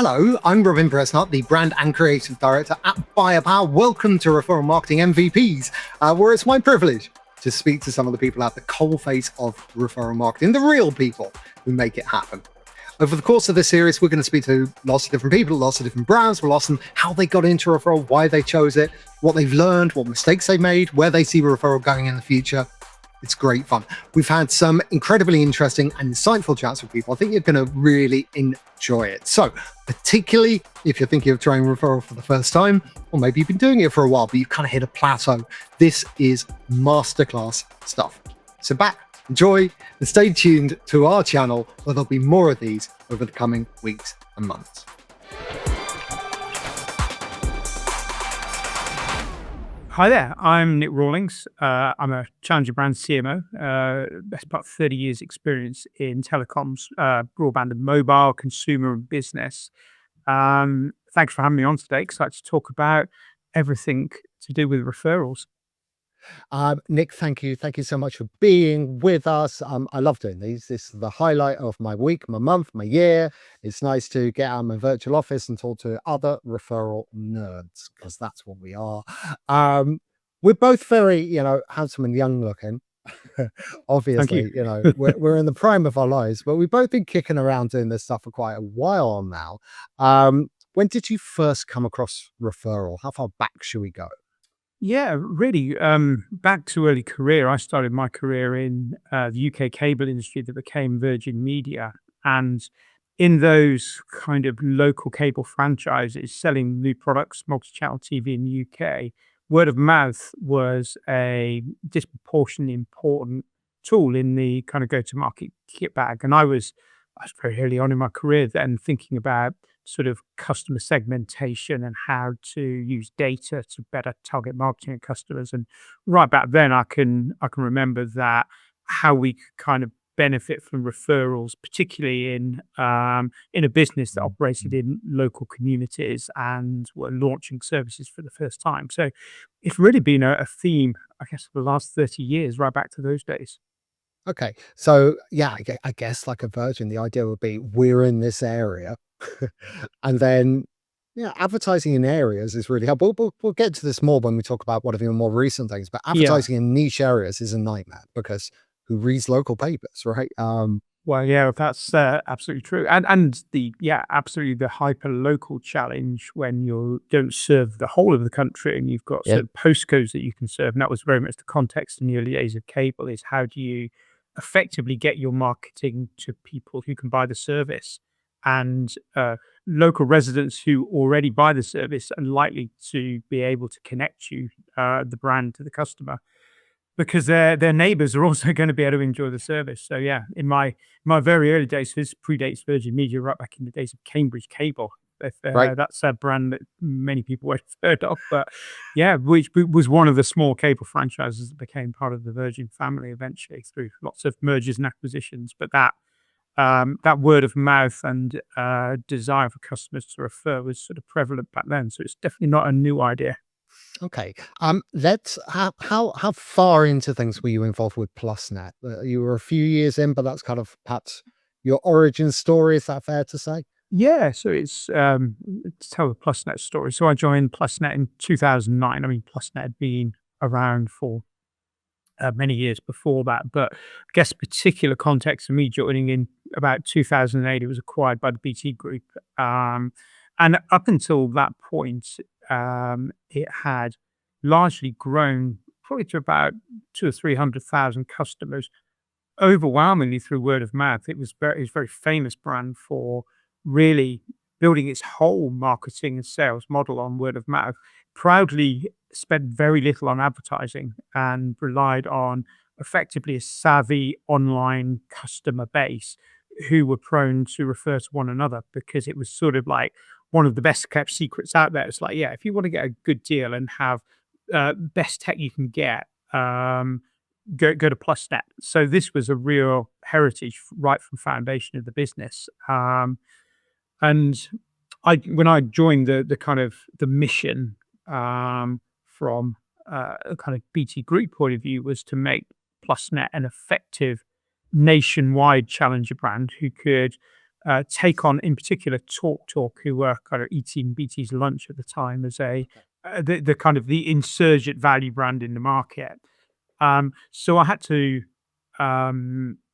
Hello, I'm Robin Bresnark, the Brand and Creative Director at Buyapowa. Welcome to Referral Marketing MVPs, where it's my privilege to speak to some of the people at the coalface of referral marketing, the real people who make it happen. Over the course of this series, we're going to speak to lots of different people, lots of different brands. We'll ask them how they got into referral, why they chose it, what they've learned, what mistakes they made, where they see referral going in the future. It's great fun. We've had some incredibly interesting and insightful chats with people. I think you're going to really enjoy it. So, particularly if you're thinking of trying referral for the first time, or maybe you've been doing it for a while, but you've kind of hit a plateau, this is masterclass stuff. So back, enjoy, and stay tuned to our channel where there'll be more of these over the coming weeks and months. Hi there, I'm Nick Rawlings. I'm a challenger brand CMO, best part of 30 years experience in telecoms, broadband and mobile, consumer and business. Thanks for having me on today. Excited to talk about everything to do with referrals. Nick, thank you. Thank you so much for being with us. I love doing these. This is the highlight of my week, my month, my year. It's nice to get out of my virtual office and talk to other referral nerds, because that's what we are. We're both very, handsome and young looking. Obviously, we're in the prime of our lives, but we've both been kicking around doing this stuff for quite a while on now. When did you first come across referral? How far back should we go? Yeah, really. Back to early career, I started my career in the UK cable industry that became Virgin Media. And in those kind of local cable franchises selling new products, multi-channel TV in the UK, word of mouth was a disproportionately important tool in the kind of go-to-market kit bag. And I was very early on in my career then thinking about sort of customer segmentation and how to use data to better target marketing at customers. And right back then, I can remember that how we could kind of benefit from referrals, particularly in a business that operated in local communities and were launching services for the first time. So it's really been a theme, I guess, for the last 30 years, right back to those days. Okay. So yeah, I guess like a Virgin, the idea would be we're in this area. And then, advertising in areas is really helpful. We'll get to this more when we talk about what are more recent things, but Yeah. advertising in niche areas is a nightmare because who reads local papers, right? Well, yeah, that's absolutely true. And absolutely the hyper local challenge when you don't serve the whole of the country and you've got certain postcodes that you can serve. And that was very much the context in the early days of cable, is how do you effectively get your marketing to people who can buy the service, and local residents who already buy the service are likely to be able to connect you, the brand, to the customer, because their neighbors are also going to be able to enjoy the service. So yeah, in my very early days, this predates Virgin Media, right back in the days of Cambridge Cable. Right. That's a brand that many people would have heard of, but yeah, which was one of the small cable franchises that became part of the Virgin family eventually through lots of mergers and acquisitions. But that word of mouth and desire for customers to refer was sort of prevalent back then. So it's definitely not a new idea. Okay. Let's how far into things were you involved with PlusNet? You were a few years in, but that's kind of perhaps your origin story. Is that fair to say? Yeah, so it's to tell the PlusNet story. So I joined PlusNet in 2009. I mean, PlusNet had been around for many years before that, but I guess particular context for me joining in about 2008, it was acquired by the BT Group. And up until that point, it had largely grown probably to about 200,000 or 300,000 customers, overwhelmingly through word of mouth. It was a very famous brand for really building its whole marketing and sales model on word of mouth. Proudly spent very little on advertising and relied on effectively a savvy online customer base who were prone to refer to one another, because it was sort of like one of the best kept secrets out there. It's like, yeah, if you want to get a good deal and have best tech you can get, go to PlusNet. So this was a real heritage right from foundation of the business. And when I joined the kind of the mission, from a kind of BT Group point of view, was to make PlusNet an effective nationwide challenger brand who could take on, in particular, TalkTalk, who were kind of eating BT's lunch at the time as the kind of the insurgent value brand in the market. So I had to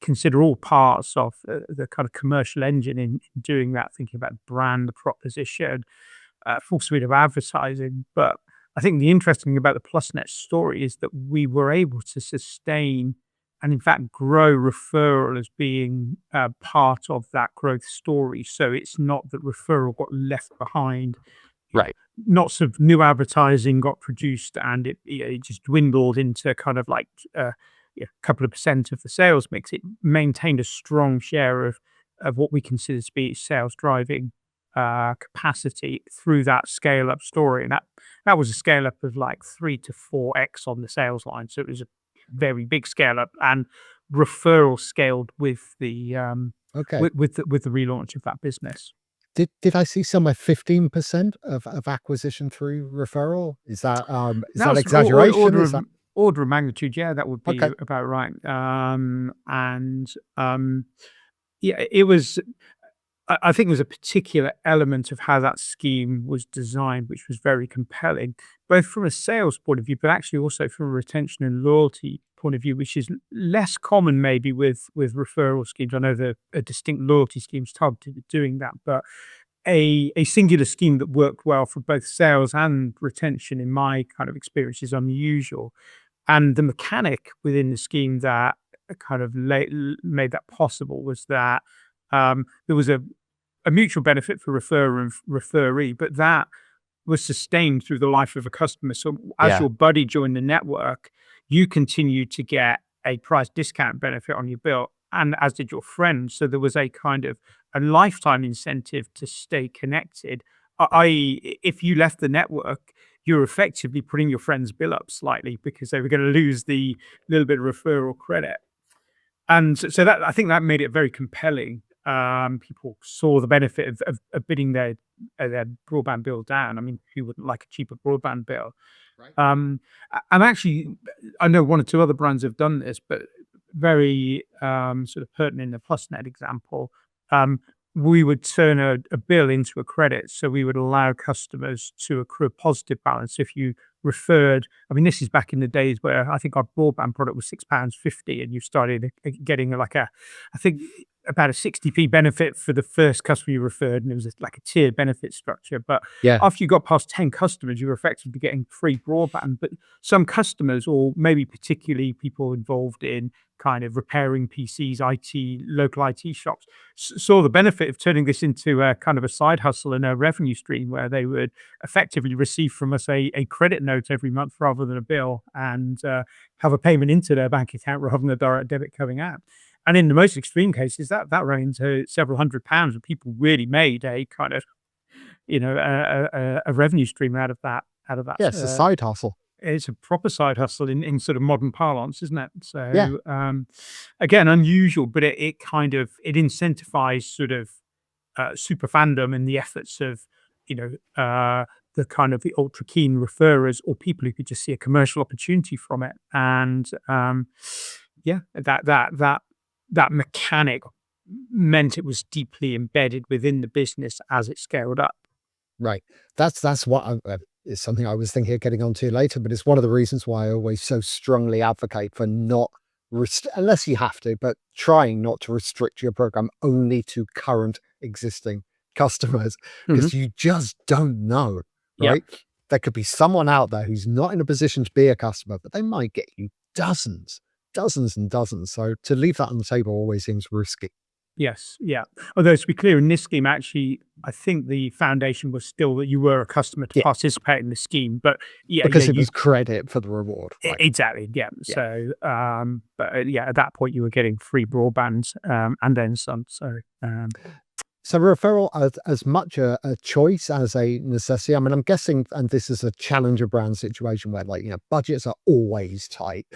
consider all parts of the kind of commercial engine in doing that, thinking about brand, the proposition, full suite of advertising. But I think the interesting thing about the PlusNet story is that we were able to sustain and, in fact, grow referral as being part of that growth story. So it's not that referral got left behind. Right. Lots of new advertising got produced, and it just dwindled into kind of like a couple of percent of the sales mix. It maintained a strong share of what we consider to be sales driving capacity through that scale up story, and that was a scale up of like 3 to 4x on the sales line. So it was a very big scale up, and referral scaled with the with the relaunch of that business. Did I see somewhere 15% of acquisition through referral? Is that exaggeration? Order of magnitude, yeah, that would be about right. It was. I think there's a particular element of how that scheme was designed, which was very compelling, both from a sales point of view, but actually also from a retention and loyalty point of view, which is less common maybe with referral schemes. I know a distinct loyalty scheme's targeted at doing that, but a singular scheme that worked well for both sales and retention, in my kind of experience, is unusual. And the mechanic within the scheme that kind of made that possible was that there was a mutual benefit for referrer and referee, but that was sustained through the life of a customer. So as your buddy joined the network, you continued to get a price discount benefit on your bill, and as did your friend. So there was a kind of a lifetime incentive to stay connected, i.e. if you left the network, you're effectively putting your friend's bill up slightly because they were going to lose the little bit of referral credit. And so that, I think that made it very compelling. People saw the benefit of bidding their broadband bill down. I mean, who wouldn't like a cheaper broadband bill? Right. And actually, I know one or two other brands have done this, but very sort of pertinent in the PlusNet example. We would turn a bill into a credit. So we would allow customers to accrue a positive balance. If you referred, I mean, this is back in the days where I think our broadband product was £6.50, and you started getting I think about a 60p benefit for the first customer you referred, and it was like a tier benefit structure. But after you got past 10 customers, you were effectively getting free broadband. But some customers, or maybe particularly people involved in kind of repairing PCs, local IT shops, saw the benefit of turning this into a kind of a side hustle and a revenue stream where they would effectively receive from us a credit note every month rather than a bill, and have a payment into their bank account rather than a direct debit coming out. And in the most extreme cases, that ran into several £100s, and people really made a kind of, a revenue stream out of that. Yeah, it's a side hustle. It's a proper side hustle in sort of modern parlance, isn't it? So again, unusual, but it kind of incentivized sort of super fandom and the efforts of the kind of the ultra keen referrers or people who could just see a commercial opportunity from it. And that mechanic meant it was deeply embedded within the business as it scaled up. Right. That's what is something I was thinking of getting onto later, but it's one of the reasons why I always so strongly advocate for not, unless you have to, but trying not to restrict your program only to current existing customers, because you just don't know, right? Yep. There could be someone out there who's not in a position to be a customer, but they might get you dozens and dozens. So to leave that on the table always seems risky. Yes, yeah. Although, to be clear, in this scheme, actually, I think the foundation was still that you were a customer to participate in the scheme. But because it was credit for the reward. Right? Exactly, yeah. So, at that point, you were getting free broadband and then some. So, so referral as much a choice as a necessity. I mean, I'm guessing, and this is a challenger brand situation where, budgets are always tight.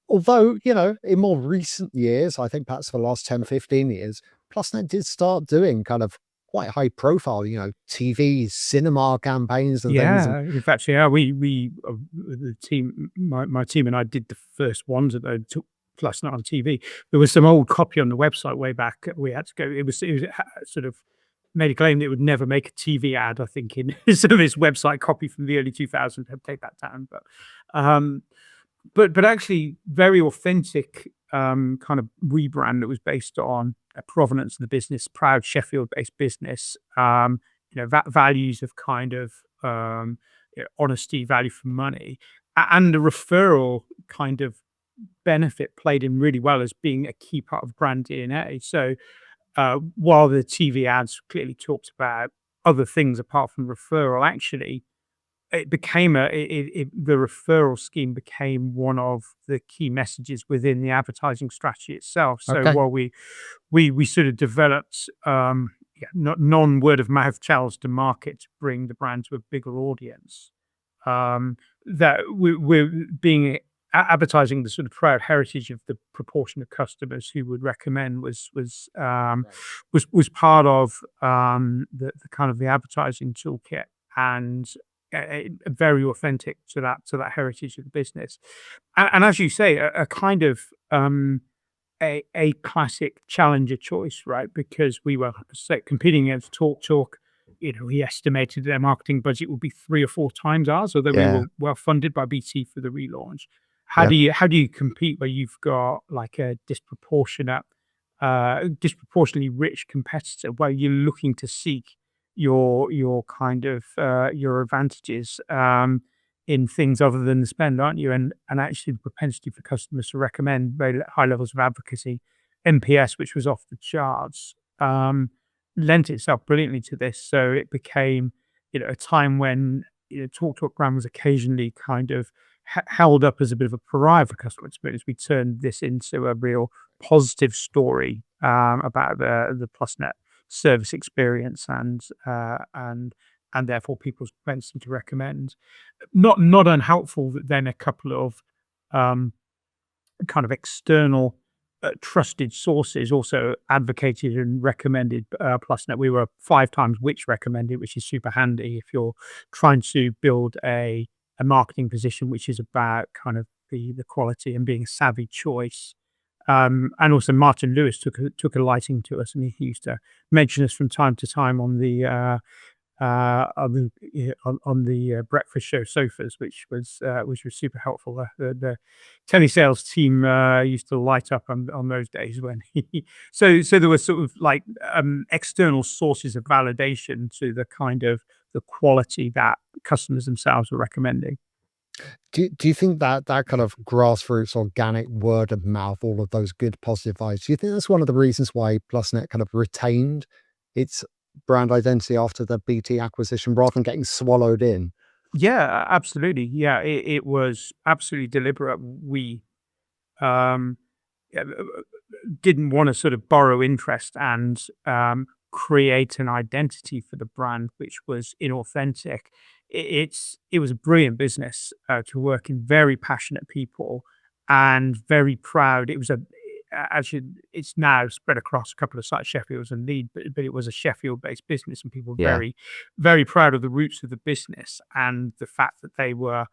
Although, in more recent years, I think perhaps for the last 10, 15 years, PlusNet did start doing kind of quite high profile, TV, cinema campaigns and things. In fact, we the team, my team and I did the first ones that took PlusNet on TV. There was some old copy on the website way back. We had to go. It was sort of made a claim that it would never make a TV ad. I think in sort of his website copy from the early 2000s had take that down, but actually very authentic kind of rebrand that was based on a provenance of the business, proud Sheffield-based business. Values of kind of honesty, value for money, and the referral kind of benefit played in really well as being a key part of brand DNA. So while the TV ads clearly talked about other things apart from referral, actually it became the referral scheme became one of the key messages within the advertising strategy itself. So while we sort of developed non word of mouth channels to market to bring the brand to a bigger audience, that we're being advertising the sort of proud heritage of the proportion of customers who would recommend was part of the kind of the advertising toolkit, and very authentic to that heritage of the business, and as you say, a kind of a classic challenger choice, right? Because we were competing against TalkTalk. He estimated their marketing budget would be 3 or 4 times ours, although we were well funded by BT for the relaunch. How do you compete where you've got like a disproportionately rich competitor, where you're looking to seek your kind of your advantages in things other than the spend, aren't you? And actually the propensity for customers to recommend very high levels of advocacy, NPS, which was off the charts, lent itself brilliantly to this. So it became, a time when TalkTalk brand was occasionally kind of held up as a bit of a pariah for customer experience. We turned this into a real positive story about the PlusNet service experience and therefore people's propensity to recommend. Not unhelpful that then a couple of kind of external trusted sources also advocated and recommended PlusNet. We were 5 times which recommended, which is super handy if you're trying to build a marketing position which is about kind of the quality and being a savvy choice. And also Martin Lewis took a liking to us, and he used to mention us from time to time on the breakfast show sofas, which was super helpful. The telesales team used to light up on those days when so there were sort of like external sources of validation to the kind of the quality that customers themselves were recommending. Do you think that kind of grassroots, organic word of mouth, all of those good positive vibes, do you think that's one of the reasons why PlusNet kind of retained its brand identity after the BT acquisition rather than getting swallowed in? Yeah, absolutely. Yeah, it was absolutely deliberate. We didn't want to sort of borrow interest and create an identity for the brand which was inauthentic. It was a brilliant business to work in, very passionate people and very proud. It was actually it's now spread across a couple of sites, Sheffield and Leeds, but it was a Sheffield-based business, and people were very, very proud of the roots of the business and the fact that they were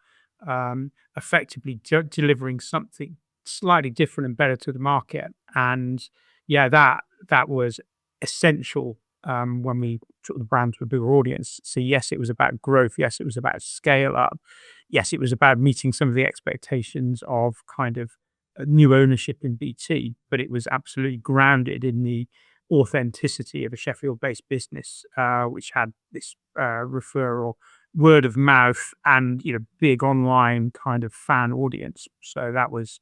effectively delivering something slightly different and better to the market. And yeah, that was essential when we took the brand to a bigger audience. So yes, it was about growth. Yes, it was about scale up. Yes, it was about meeting some of the expectations of kind of new ownership in BT, but it was absolutely grounded in the authenticity of a Sheffield-based business, which had this referral, word of mouth, and big online kind of fan audience. So that was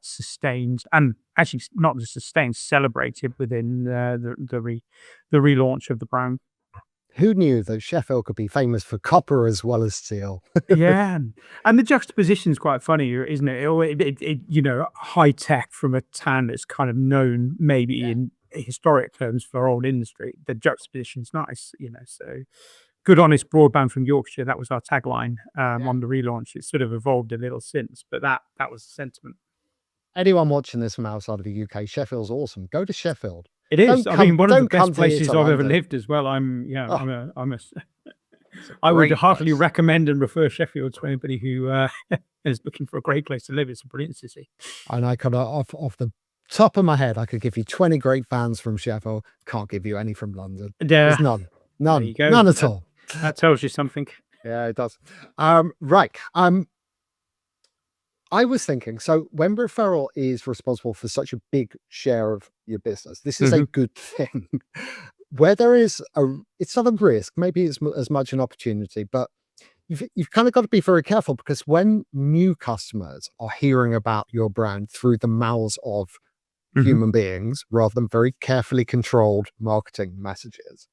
sustained, and actually not just sustained, celebrated within the relaunch of the brand. Who knew that Sheffield could be famous for copper as well as steel? Yeah, and the juxtaposition is quite funny, isn't it? High tech from a town that's kind of known maybe in historic terms for old industry. The juxtaposition's nice, so good honest broadband from Yorkshire. That was our tagline on the relaunch. It's sort of evolved a little since, but that was the sentiment. Anyone watching this from outside of the UK, Sheffield's awesome. Go to Sheffield. It is. I mean, one of the best places I've ever London. lived as well. I would heartily recommend and refer Sheffield to anybody who and is looking for a great place to live, it's a brilliant city. And I could, off the top of my head, I could give you 20 great fans from Sheffield. Can't give you any from London. There's none. There you go. None at all. That tells you something. Yeah, it does. Right. I was thinking, so when Referral is responsible for such a big share of your business, this is a good thing. Where there is it's not a risk, maybe it's as much an opportunity, but you've kind of got to be very careful, because when new customers are hearing about your brand through the mouths of human beings rather than very carefully controlled marketing messages,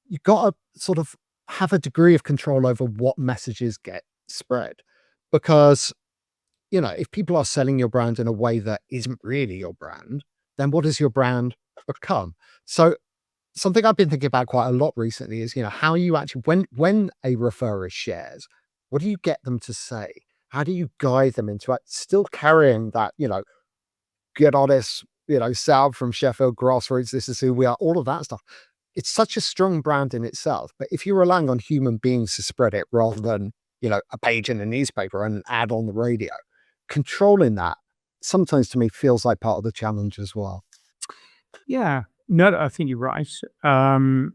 you've got to sort of have a degree of control over what messages get spread. Because, if people are selling your brand in a way that isn't really your brand, then what does your brand become? So something I've been thinking about quite a lot recently is, how you actually, when a referrer shares, what do you get them to say? How do you guide them into still carrying that, get honest, Sal from Sheffield, grassroots, this is who we are, all of that stuff. It's such a strong brand in itself. But if you're relying on human beings to spread it rather than, a page in a newspaper and an ad on the radio, controlling that sometimes to me feels like part of the challenge as well. Yeah. No, I think you're right. And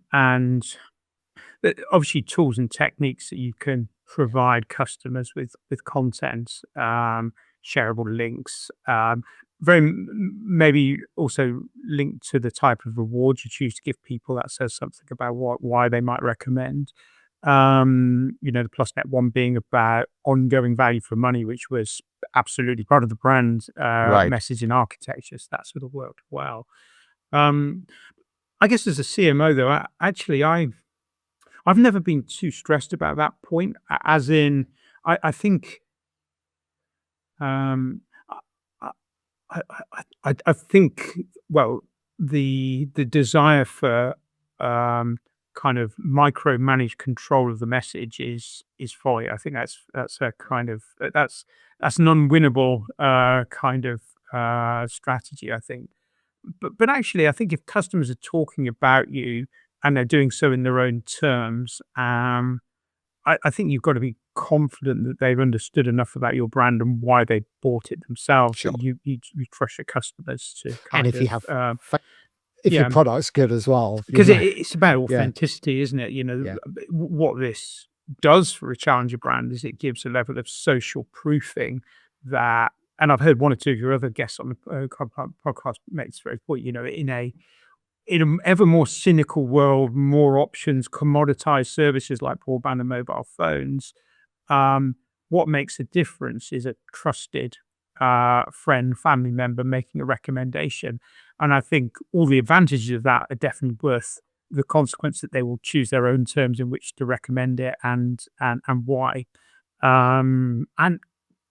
obviously tools and techniques that you can provide customers with content, shareable links, maybe also linked to the type of reward you choose to give people. That says something about why they might recommend. The PlusNet one being about ongoing value for money, which was absolutely part of the brand message in architecture. So that sort of worked well. I guess as a CMO though, I've never been too stressed about that point. As in, I think, I think, well, the desire for kind of micromanage control of the message is folly. I think that's a kind of that's an unwinnable kind of strategy, I think. But actually, I think if customers are talking about you and they're doing so in their own terms, I think you've got to be confident that they've understood enough about your brand and why they bought it themselves. Sure. You trust your customers to and if you have if your product's good as well, because it's about authenticity, isn't it? What this does for a challenger brand is it gives a level of social proofing that, and I've heard one or two of your other guests on the podcast make this very point, in an ever more cynical world, more options, commoditized services like broadband and mobile phones, what makes a difference is a trusted friend, family member making a recommendation. And I think all the advantages of that are definitely worth the consequence that they will choose their own terms in which to recommend it and why. And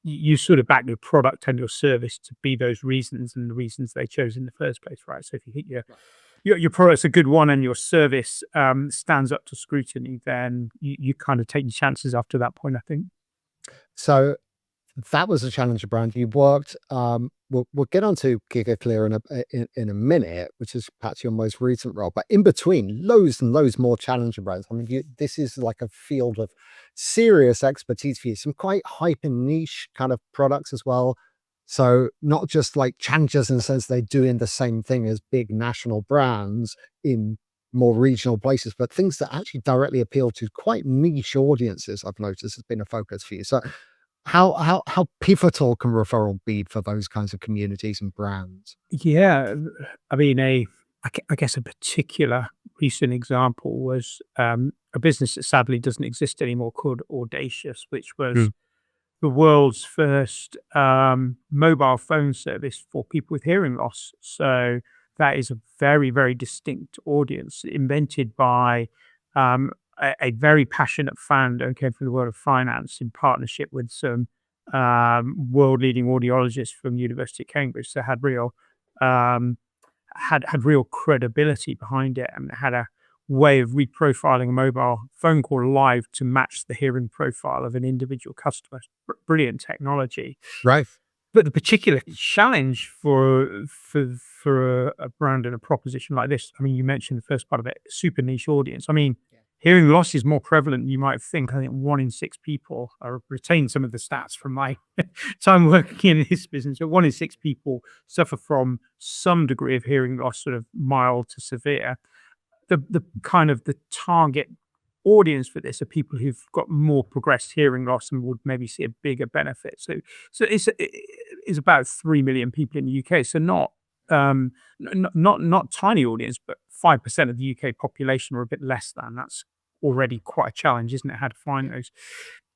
you sort of back your product and your service to be those reasons and the reasons they chose in the first place, right? So if you think your product's a good one and your service stands up to scrutiny, then you kind of take your chances after that point, I think. So that was a challenger brand. You worked, we'll get on to Gigaclear in a minute, which is perhaps your most recent role, but in between, loads and loads more challenger brands. I mean, this is like a field of serious expertise for you, some quite hyper niche kind of products as well. So not just like challengers in the sense they're doing the same thing as big national brands in more regional places, but things that actually directly appeal to quite niche audiences, I've noticed has been a focus for you. So how pivotal can Referral be for those kinds of communities and brands? Yeah, I mean, I guess a particular recent example was a business that sadly doesn't exist anymore called Audacious, which was the world's first mobile phone service for people with hearing loss. So that is a very, very distinct audience invented by a very passionate founder who came from the world of finance in partnership with some world-leading audiologists from the University of Cambridge. So had real had real credibility behind it and had a way of reprofiling a mobile phone call live to match the hearing profile of an individual customer. Brilliant technology. Right. But the particular challenge for a brand and a proposition like this, I mean, you mentioned the first part of it, super niche audience. I mean, hearing loss is more prevalent than you might think. I think 1 in 6 people, I retain some of the stats from my time working in this business, but 1 in 6 people suffer from some degree of hearing loss, sort of mild to severe. The kind of the target audience for this are people who've got more progressed hearing loss and would maybe see a bigger benefit. So it's about 3 million people in the UK. So not not tiny audience, but 5% of the UK population or a bit less than. That's already quite a challenge, isn't it? How to find those.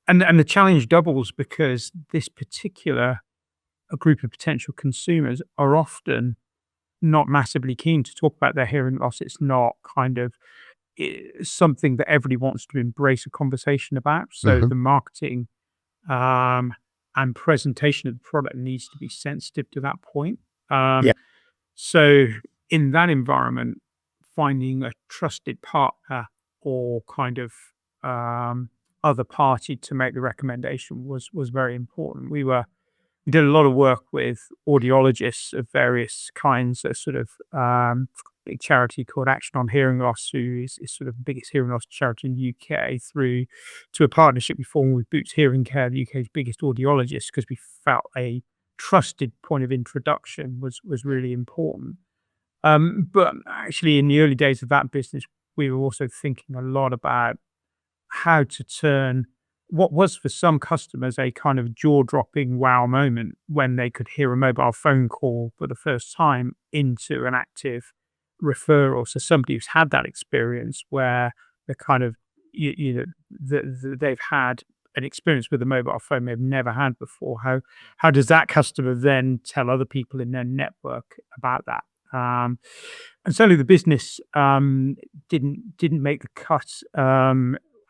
And the challenge doubles because this particular group of potential consumers are often not massively keen to talk about their hearing loss. It's not kind of something that everybody wants to embrace a conversation about. So Hmm. the marketing and presentation of the product needs to be sensitive to that point. Yeah. So in that environment, finding a trusted partner or kind of other party to make the recommendation was very important. We did a lot of work with audiologists of various kinds. A sort of big charity called Action on Hearing Loss, who is sort of the biggest hearing loss charity in the UK, through to a partnership we formed with Boots Hearing Care, the UK's biggest audiologist, because we felt a trusted point of introduction was really important. But actually, in the early days of that business, we were also thinking a lot about how to turn what was for some customers a kind of jaw-dropping wow moment when they could hear a mobile phone call for the first time into an active referral. So somebody who's had that experience where the kind of they've had an experience with a mobile phone they've never had before. How does that customer then tell other people in their network about that? And certainly the business didn't make the cut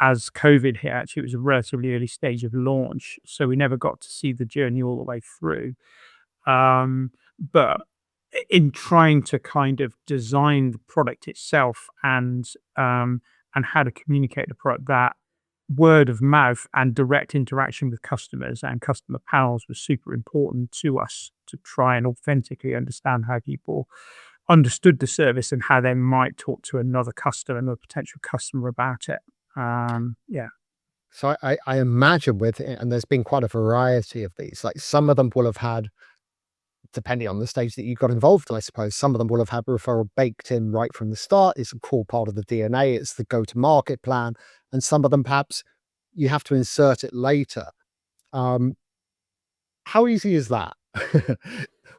as COVID hit. Actually, it was a relatively early stage of launch, so we never got to see the journey all the way through. But in trying to kind of design the product itself and how to communicate the product, that word of mouth and direct interaction with customers and customer panels was super important to us to try and authentically understand how people understood the service and how they might talk to another customer, another potential customer about it. Yeah. So I imagine with it, and there's been quite a variety of these. Like some of them will have had, depending on the stage that you got involved, I suppose, some of them will have had referral baked in right from the start. It's a core part of the DNA. It's the go-to-market plan, and some of them perhaps you have to insert it later. Um, how easy is that?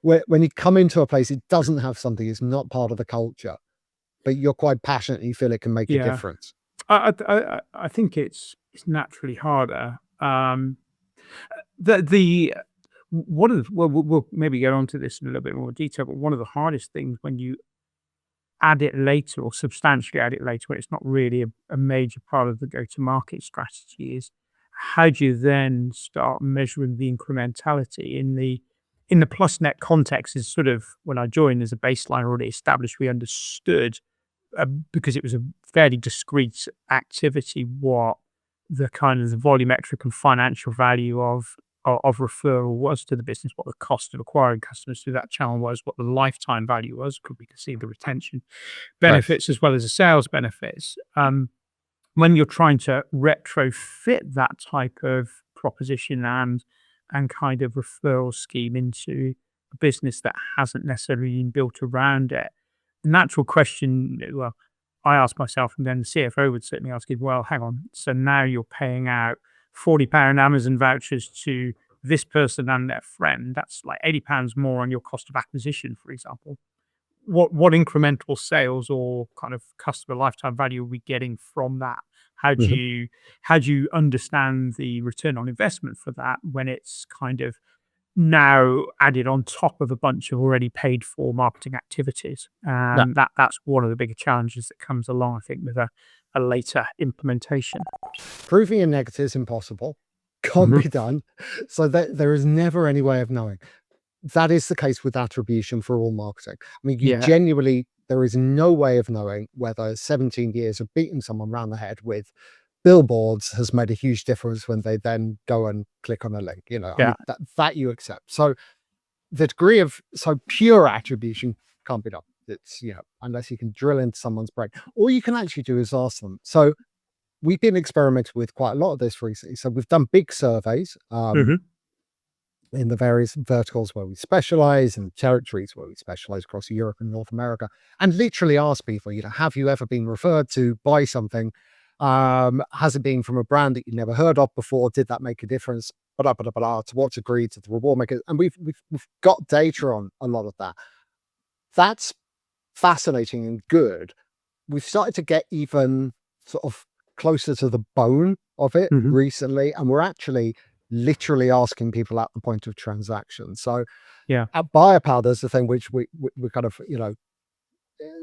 When you come into a place, it doesn't have something, it's not part of the culture, but you're quite passionate and you feel it can make a Yeah. difference. I think it's naturally harder. The one of the, well, we'll maybe get onto this in a little bit more detail, but one of the hardest things when you add it later or substantially add it later, when it's not really a major part of the go-to-market strategy, is how do you then start measuring the incrementality in the PlusNet context? Is sort of when I joined, as a baseline already established, we understood because it was a fairly discrete activity, what the kind of the volumetric and financial value of referral was to the business, what the cost of acquiring customers through that channel was, what the lifetime value was. Could we see the retention Right. benefits as well as the sales benefits? When you're trying to retrofit that type of proposition and kind of referral scheme into a business that hasn't necessarily been built around it, the natural question, well, I ask myself, and then the CFO would certainly ask it, well, hang on, so now you're paying out £40 Amazon vouchers to this person and their friend. That's like £80 more on your cost of acquisition, for example. What incremental sales or kind of customer lifetime value are we getting from that? Mhm. How do you understand the return on investment for that when it's kind of now added on top of a bunch of already paid for marketing activities? No, That's one of the bigger challenges that comes along, I think, with a later implementation. proving a negative is impossible. Can't Mhm. be done. So there is never any way of knowing. That is the case with attribution for all marketing. I mean, you Yeah, genuinely, there is no way of knowing whether 17 years of beating someone round the head with billboards has made a huge difference when they then go and click on a link. I yeah, mean, that you accept. So the degree of pure attribution can't be done. It's, unless you can drill into someone's brain. All you can actually do is ask them. So we've been experimenting with quite a lot of this recently. So we've done big surveys in the various verticals where we specialize and territories where we specialize across Europe and North America, and literally ask people, have you ever been referred to buy something? Has it been from a brand that you never heard of before? Did that make a difference? Blah, blah, blah, blah, to what degree did the reward make it? And we've got data on a lot of that. That's fascinating and good. We've started to get even sort of closer to the bone of it recently, and we're actually literally asking people at the point of transaction. So at Buyapowa, there's the thing which we kind of,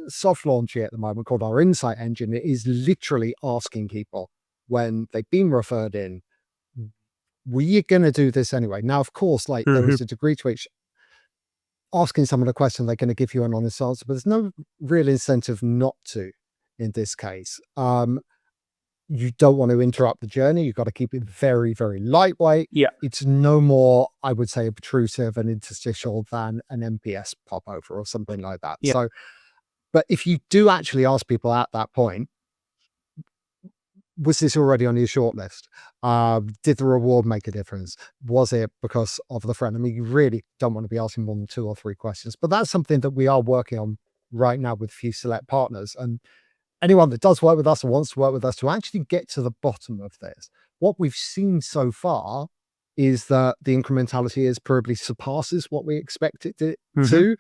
soft launching at the moment, called our insight engine. It is literally asking people when they've been referred in, were you going to do this anyway? Now, of course, like there is a degree to which asking someone a question, they're going to give you an honest answer, but there's no real incentive not to in this case. You don't want to interrupt the journey. You've got to keep it very, very lightweight. Yeah. It's no more, I would say, obtrusive and interstitial than an MPS popover or something like that. Yeah. So, but if you do actually ask people at that point, was this already on your shortlist? Did the reward make a difference? Was it because of the friend? I mean, you really don't want to be asking more than 2 or 3 questions, but that's something that we are working on right now with a few select partners. And anyone that does work with us or wants to work with us to actually get to the bottom of this, what we've seen so far is that the incrementality is probably surpasses what we expected it to.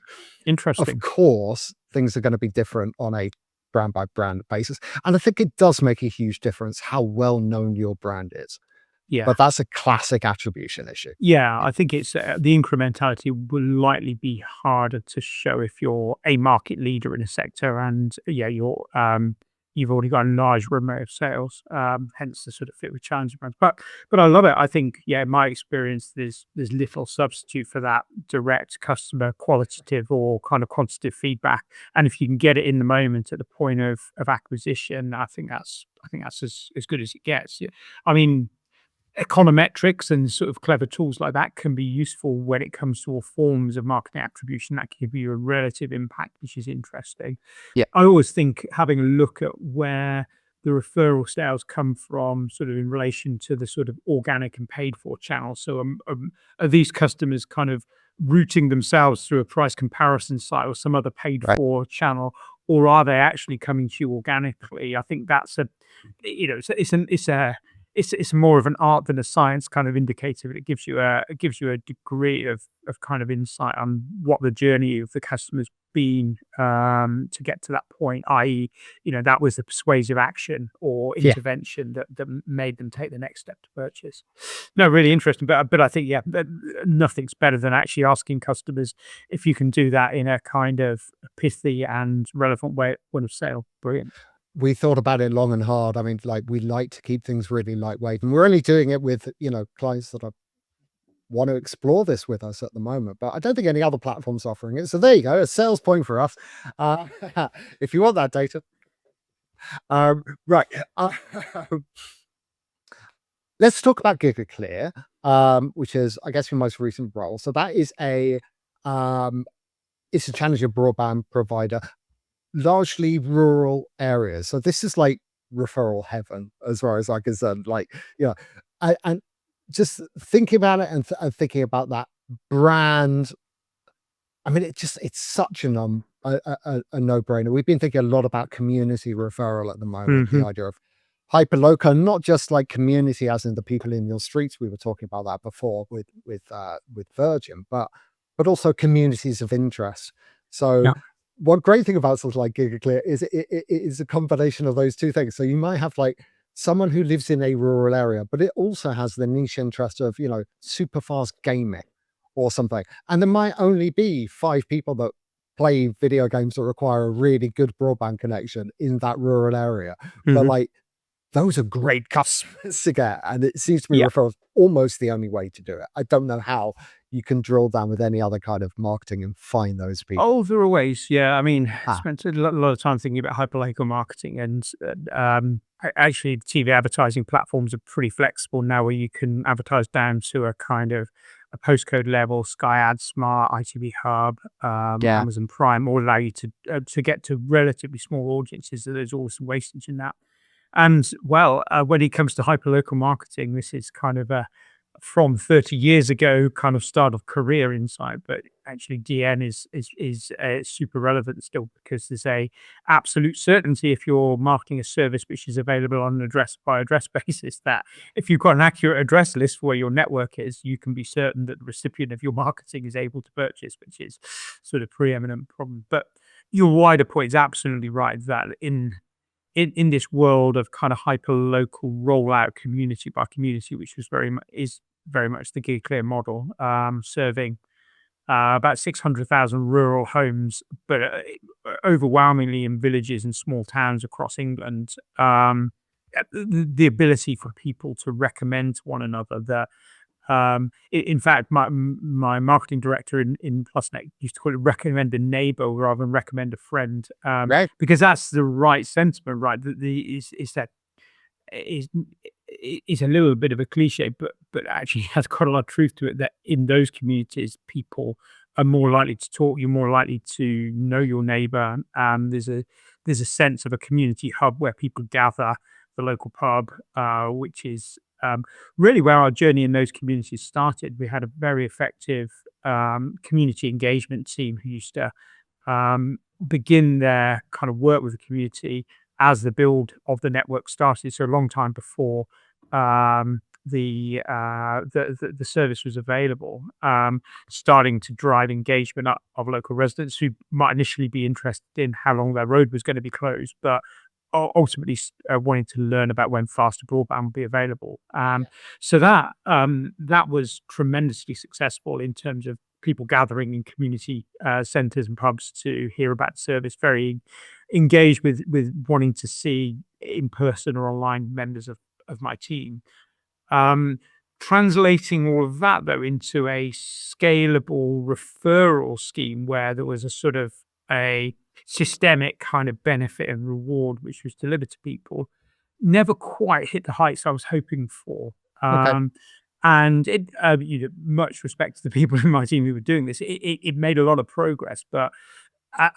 Interesting. Of course, things are going to be different on a brand by brand basis. And I think it does make a huge difference how well known your brand is. Yeah. But that's a classic attribution issue. Yeah, I think it's the incrementality will likely be harder to show if you're a market leader in a sector, and you've already got a large runway of sales. Hence the sort of fit with challenger brands. But I love it. I think, in my experience, there's little substitute for that direct customer qualitative or kind of quantitative feedback. And if you can get it in the moment at the point of acquisition, I think that's as good as it gets. I mean, econometrics and sort of clever tools like that can be useful when it comes to all forms of marketing attribution that give you a relative impact, which is interesting. Yeah. I always think having a look at where the referral sales come from, sort of in relation to the sort of organic and paid for channels. So are these customers kind of routing themselves through a price comparison site or some other paid for channel, or are they actually coming to you organically? I think that's it's more of an art than a science kind of indicator, but it gives you a degree of kind of insight on what the journey of the customer's been to get to that point, i.e., that was the persuasive action or intervention that made them take the next step to purchase. No, really interesting, but I think nothing's better than actually asking customers if you can do that in a kind of pithy and relevant way at point of sale. Brilliant. We thought about it long and hard. I mean, like, we like to keep things really lightweight, and we're only doing it with, clients that want to explore this with us at the moment, but I don't think any other platform's offering it. So there you go, a sales point for us. If you want that data. Right. Let's talk about Gigaclear, which is, I guess, your most recent role. So that is it's a challenger broadband provider, largely rural areas. So this is like referral heaven as far as I'm concerned. And just thinking about it and thinking about that brand, I mean, it's such a no-brainer. We've been thinking a lot about community referral at the moment, the idea of hyperlocal, not just like community as in the people in your streets. We were talking about that before with Virgin, but also communities of interest. So one great thing about something like Gigaclear is it is a combination of those two things. So you might have like someone who lives in a rural area, but it also has the niche interest of, super fast gaming or something. And there might only be 5 people that play video games that require a really good broadband connection in that rural area. But like, those are great customers to get. And it seems to me referrals almost the only way to do it. I don't know how you can drill down with any other kind of marketing and find those people. Oh, there are ways. Yeah. I mean, I spent a lot of time thinking about hyperlocal marketing, and actually TV advertising platforms are pretty flexible now, where you can advertise down to a kind of a postcode level. Sky AdSmart, ITV Hub, Amazon Prime all allow you to get to relatively small audiences. So there's always some wastage in that. And well, when it comes to hyperlocal marketing, this is kind of a from 30 years ago kind of start of career insight, but actually DN is super relevant still because there's a absolute certainty if you're marketing a service which is available on an address by address basis that if you've got an accurate address list where your network is, you can be certain that the recipient of your marketing is able to purchase, which is sort of preeminent problem. But your wider point is absolutely right that in this world of kind of hyper local rollout community by community, which was very much the Gigaclear model, serving about 600,000 rural homes, but overwhelmingly in villages and small towns across England. The ability for people to recommend to one another that in fact, my marketing director in PlusNet used to call it recommend a neighbor rather than recommend a friend, Right. because that's the right sentiment, right? Is that is is a little bit of a cliche, but actually has got a lot of truth to it. That in those communities, people are more likely to talk. You're more likely to know your neighbor. There's a sense of a community hub where people gather. The local pub, which is really where our journey in those communities started. We had a very effective community engagement team who used to begin their kind of work with the community as the build of the network started. So a long time before the service was available, starting to drive engagement of local residents who might initially be interested in how long their road was going to be closed, but ultimately wanting to learn about when faster broadband would be available. So that was tremendously successful in terms of people gathering in community centres and pubs to hear about the service, very engaged with wanting to see in person or online members of my team. Translating all of that though into a scalable referral scheme where there was a sort of a systemic kind of benefit and reward which was delivered to people never quite hit the heights I was hoping for. Okay. And it, much respect to the people in my team who were doing this, it made a lot of progress. But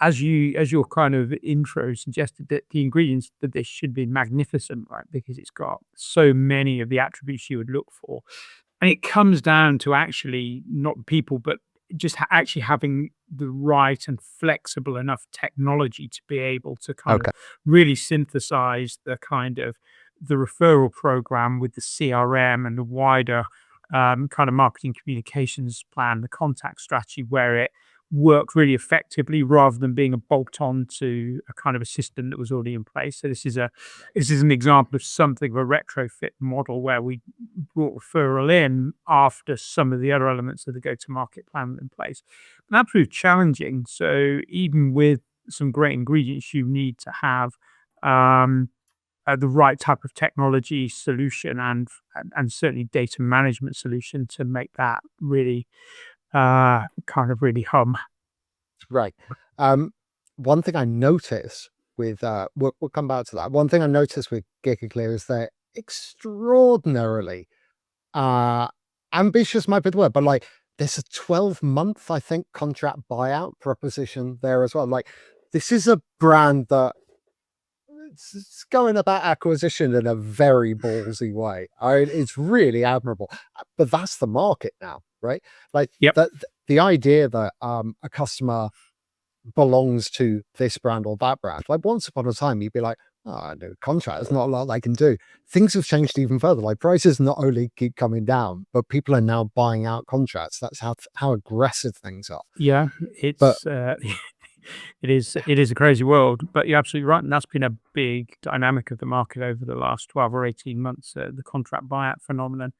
as your kind of intro suggested, that the ingredients that this should be magnificent, right? Because it's got so many of the attributes you would look for, and it comes down to actually not people, but just actually having the right and flexible enough technology to be able to kind of Okay. really synthesize the kind of the referral program with the CRM and the wider kind of marketing communications plan, the contact strategy, where it worked really effectively rather than being a bolt on to a kind of a system that was already in place. So this is an example of something of a retrofit model where we brought referral in after some of the other elements of the go-to-market plan were in place. And that proved challenging. So even with some great ingredients, you need to have the right type of technology solution and certainly data management solution to make that really kind of really hum. Right. One thing I notice with we'll come back to that. One thing I noticed with Gigaclear is they're extraordinarily ambitious might be the word, but like there's a 12-month, I think, contract buyout proposition there as well. Like this is a brand that it's going about acquisition in a very ballsy way. It's really admirable, but that's the market now, right? Like Yep. the idea that a customer belongs to this brand or that brand. Like once upon a time, you'd be like, oh, no contract, there's not a lot I can do. Things have changed even further. Like prices not only keep coming down, but people are now buying out contracts. That's how aggressive things are. Yeah, But it's it is a crazy world, but you're absolutely right, and that's been a big dynamic of the market over the last 12 or 18 months, the contract buyout phenomenon.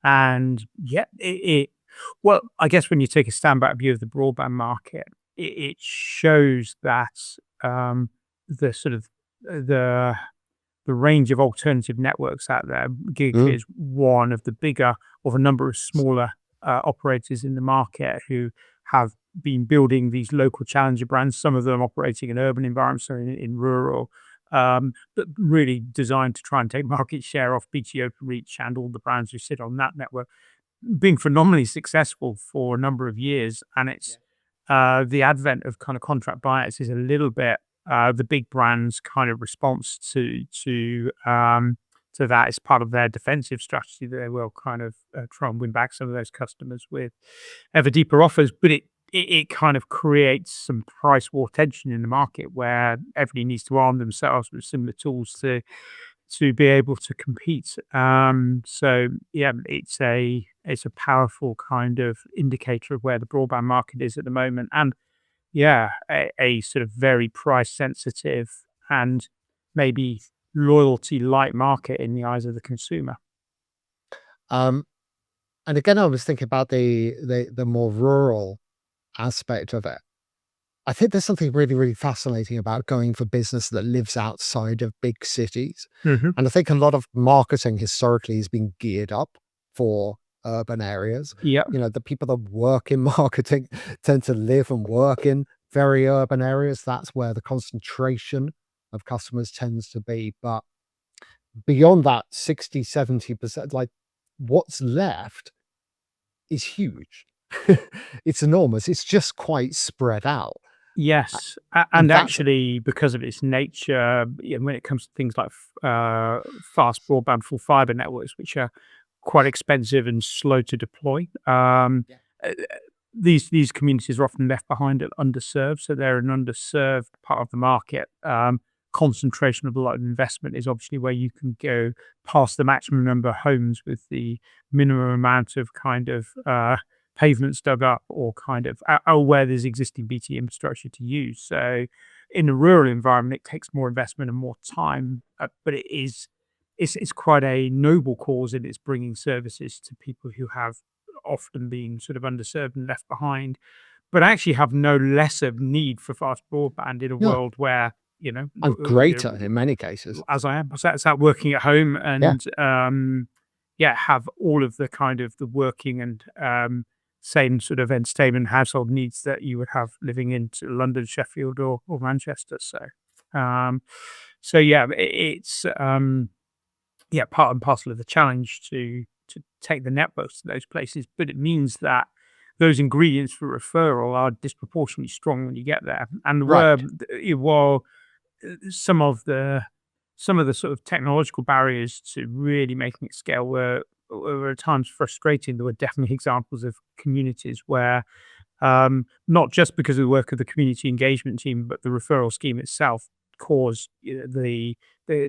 And yeah, well, I guess when you take a stand back view of the broadband market, it shows that the sort of the the range of alternative networks out there. Gigaclear mm, is one of the bigger of a number of smaller operators in the market who have been building these local challenger brands, some of them operating in urban environments or in rural, but really designed to try and take market share off BT Openreach and all the brands who sit on that network, being phenomenally successful for a number of years. And it's the advent of kind of contract buyouts is a little bit the big brands' kind of response to that is part of their defensive strategy. They will kind of try and win back some of those customers with ever deeper offers, but it kind of creates some price war tension in the market where everybody needs to arm themselves with similar tools to be able to compete. So yeah, it's a powerful kind of indicator of where the broadband market is at the moment, and yeah, a sort of very price sensitive and maybe loyalty light market in the eyes of the consumer. Um, and again, I was thinking about the more rural aspect of it. I think there's something really, really fascinating about going for business that lives outside of big cities. Hmm. And I think a lot of marketing historically has been geared up for urban areas. Yeah. The people that work in marketing tend to live and work in very urban areas. That's where the concentration of customers tends to be. But beyond that 60, 70%, like what's left is huge. It's enormous. It's just quite spread out. A- Yes, And and that's actually, because of its nature, when it comes to things like fast broadband full fiber networks, which are quite expensive and slow to deploy, yeah, uh, these communities are often left behind and underserved. So they're an underserved part of the market. Concentration of a lot of investment is obviously where you can go past the maximum number of homes with the minimum amount of kind of pavements dug up or kind of or where there's existing BT infrastructure to use. So in a rural environment, it takes more investment and more time, but it's quite a noble cause in its bringing services to people who have often been sort of underserved and left behind, but actually have no lesser need for fast broadband in a yeah, world where and greater in many cases. as I am, so working at home Yeah, and yeah, have all of the kind of the working and same sort of entertainment household needs that you would have living in London, Sheffield, or Manchester. Um, so yeah, it's yeah, part and parcel of the challenge to take the networks to those places, but it means that those ingredients for referral are disproportionately strong when you get there. And right. while some of the sort of technological barriers to really making it scale were at times frustrating, there were definitely examples of communities where not just because of the work of the community engagement team, but the referral scheme itself caused the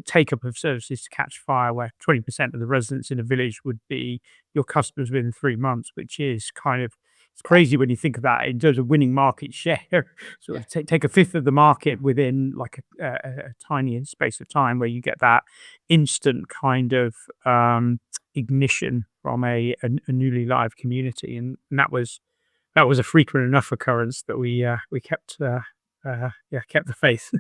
take up of services to catch fire, where 20% of the residents in a village would be your customers within 3 months, which is kind of it's crazy when you think of that in terms of winning market share. Sort Yeah, of take a fifth of the market within like a tiny space of time, where you get that instant kind of ignition from a newly live community, and that was a frequent enough occurrence that we kept yeah, kept the faith.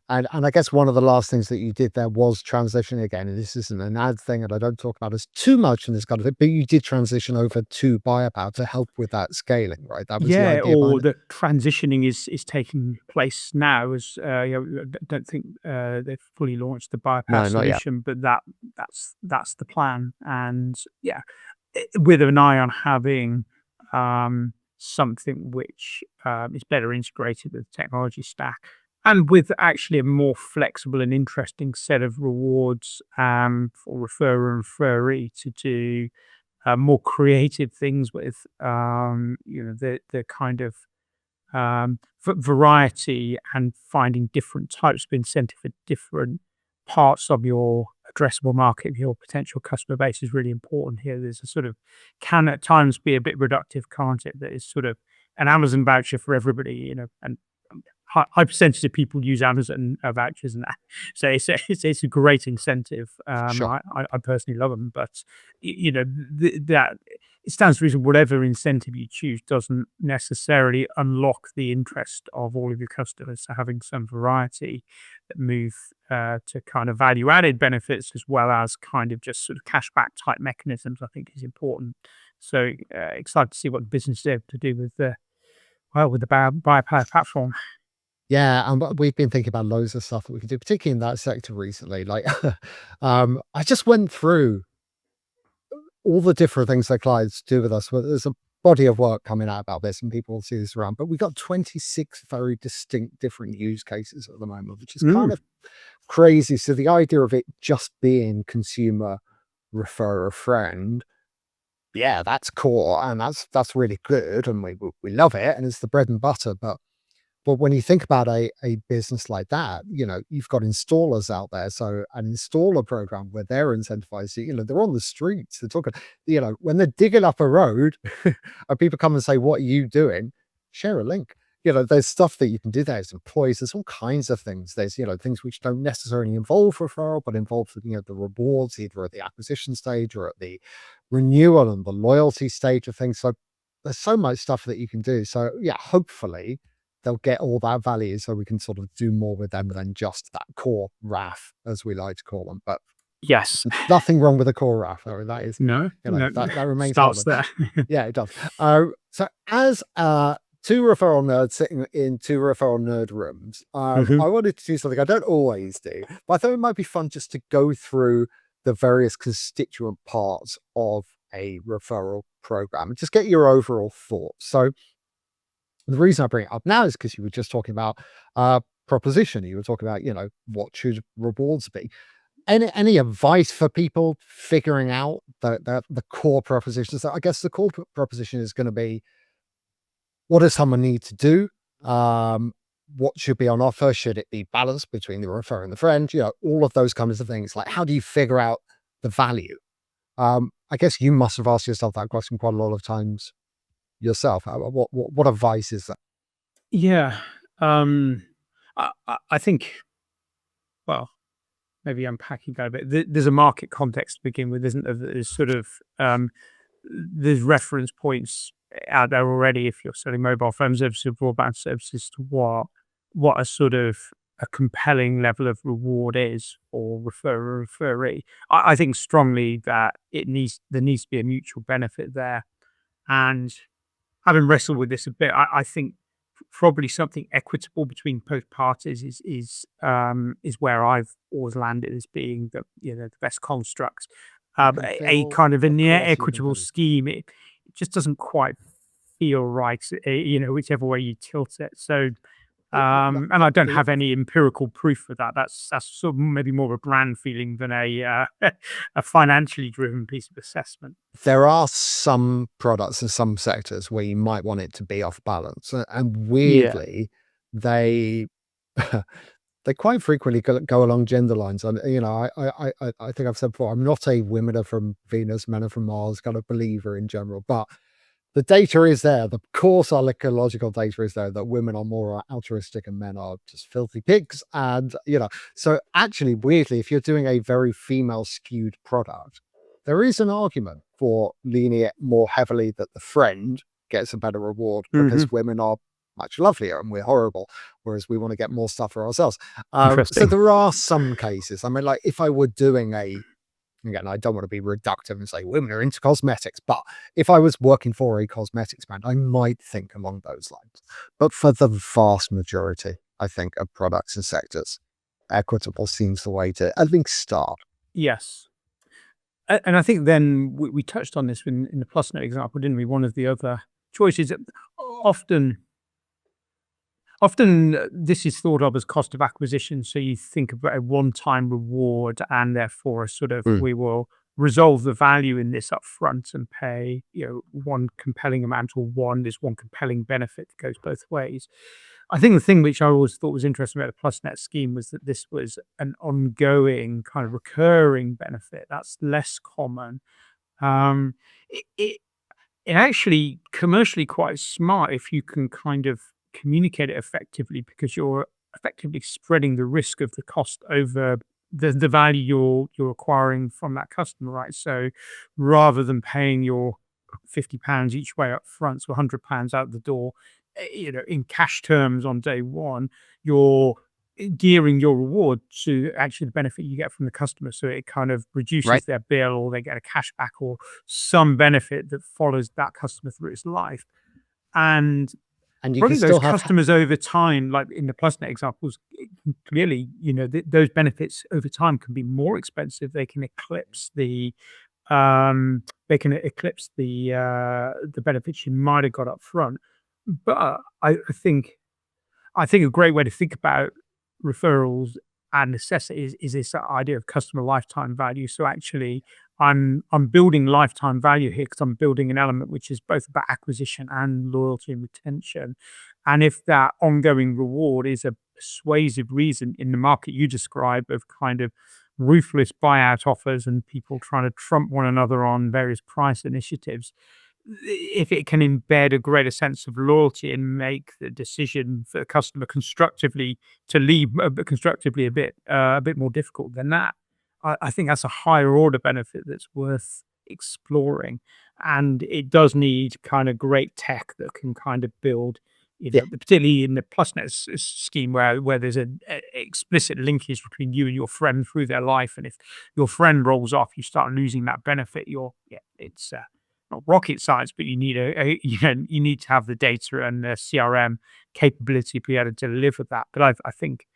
and I guess one of the last things that you did there was transition again, and this isn't an ad thing, and I don't talk about this too much in this kind of thing, but you did transition over to Buyapowa to help with that scaling, right? That was the Yeah, idea behind or it? the transitioning is taking place now. As don't think they've fully launched the bypass No, not yet. solution, but that's the plan. And yeah, with an eye on having something which is better integrated with the technology stack, and with actually a more flexible and interesting set of rewards for referrer and referee to do more creative things with. The kind of variety and finding different types of incentive for different parts of your addressable market, your potential customer base is really important here. There's a sort of can at times be a bit reductive, can't it? That is sort of an Amazon voucher for everybody, and high percentage of people use Amazon vouchers and that. So it's a great incentive. Sure. I personally love them, but that it stands to reason whatever incentive you choose doesn't necessarily unlock the interest of all of your customers. So having some variety that move to kind of value added benefits as well as kind of just sort of cashback type mechanisms, I think is important. So excited to see what the business is able to do with the with the buyer power platform. Yeah, and we've been thinking about loads of stuff that we could do, particularly in that sector recently. Like, I just went through all the different things that clients do with us. Well, there's a body of work coming out about this, and people will see this around. But we've got 26 very distinct different use cases at the moment, which is kind Mm. of crazy. So the idea of it just being consumer refer a friend, yeah, that's core, and that's really good, and we love it, and it's the bread and butter. But when you think about a business like that, you've got installers out there. So an installer program where they're incentivized, they're on the streets. They're talking, when they're digging up a road and people come and say, "What are you doing?" Share a link. There's stuff that you can do there. There's employees, there's all kinds of things. There's, things which don't necessarily involve referral, but involve, the rewards, either at the acquisition stage or at the renewal and the loyalty stage of things. So there's so much stuff that you can do. So yeah, hopefully they'll get all that value so we can sort of do more with them than just that core RAF, as we like to call them. But Yes. nothing wrong with the core RAF. I mean, that is, No. that remains Starts relevant. there. Yeah, it does. So as two referral nerds sitting in two referral nerd rooms, Mhm. I wanted to do something I don't always do, but I thought it might be fun just to go through the various constituent parts of a referral program and just get your overall thoughts. So the reason I bring it up now is because you were just talking about proposition. You were talking about, what should rewards be? Any advice for people figuring out the core propositions? So I guess the core proposition is going to be, what does someone need to do? What should be on offer? Should it be balanced between the refer and the friend? All of those kinds of things. Like, how do you figure out the value? I guess you must have asked yourself that question quite a lot of times yourself. What advice is that? Yeah. I think, well, maybe unpacking that a bit. There's a market context to begin with, isn't there? There's sort of there's reference points out there already if you're selling mobile phone services or broadband services to what a sort of a compelling level of reward is or referee. I think strongly that there needs to be a mutual benefit there. And having wrestled with this a bit, I think probably something equitable between both parties is where I've always landed as being the best construct. You can A feel, kind of a of near course, you can equitable feel. scheme. It just doesn't quite feel right, whichever way you tilt it. So, and I don't have any empirical proof for that. That's sort of maybe more of a brand feeling than a a financially driven piece of assessment. There are some products in some sectors where you might want it to be off balance, and Yeah. weirdly, they they quite frequently go along gender lines. And I think I've said before, I'm not a women are from Venus, men are from Mars kind of believer in general, but the data is there. The core psychological data is there that women are more altruistic and men are just filthy pigs. And, so actually, weirdly, if you're doing a very female skewed product, there is an argument for leaning it more heavily that the friend gets a better reward Hmm. because women are much lovelier and we're horrible, whereas we want to get more stuff for ourselves. So Interesting. there are some cases. I mean, like if I were doing again, I don't want to be reductive and say women are into cosmetics, but if I was working for a cosmetics brand, I might think along those lines. But for the vast majority, I think, of products and sectors, equitable seems the way to at least start. Yes. And I think then we touched on this in the PlusNet example, didn't we? One of the other choices that often this is thought of as cost of acquisition. So you think about a one-time reward, and therefore a sort of Mm, we will resolve the value in this upfront and pay one compelling amount, or there's one compelling benefit that goes both ways. I think the thing which I always thought was interesting about the PlusNet scheme was that this was an ongoing kind of recurring benefit. That's less common. Um, it, it it actually commercially quite smart if you can kind of communicate it effectively, because you're effectively spreading the risk of the cost over the value you're acquiring from that customer, right? So rather than paying your £50 each way up front, so £100 out the door, in cash terms on day one, you're gearing your reward to actually the benefit you get from the customer. So it kind of right. reduces their bill, or they get a cash back, or some benefit that follows that customer through its life. And And you can probably those still have, customers over time, like in the PlusNet examples, clearly, those benefits over time can be more expensive. They can eclipse the they can eclipse the benefits you might have got up front. But I think a great way to think about referrals and necessity is this idea of customer lifetime value. So actually, I'm building lifetime value here because I'm building an element which is both about acquisition and loyalty and retention. And if that ongoing reward is a persuasive reason in the market you describe of kind of ruthless buyout offers and people trying to trump one another on various price initiatives, if it can embed a greater sense of loyalty and make the decision for the customer constructively to leave constructively a bit more difficult than that, I think that's a higher order benefit that's worth exploring. And it does need kind of great tech that can kind of build, Yeah. particularly in the PlusNet scheme where there's an explicit linkage between you and your friend through their life. And if your friend rolls off, you start losing that benefit. It's not rocket science, but you need you need to have the data and the CRM capability to be able to deliver that. But I think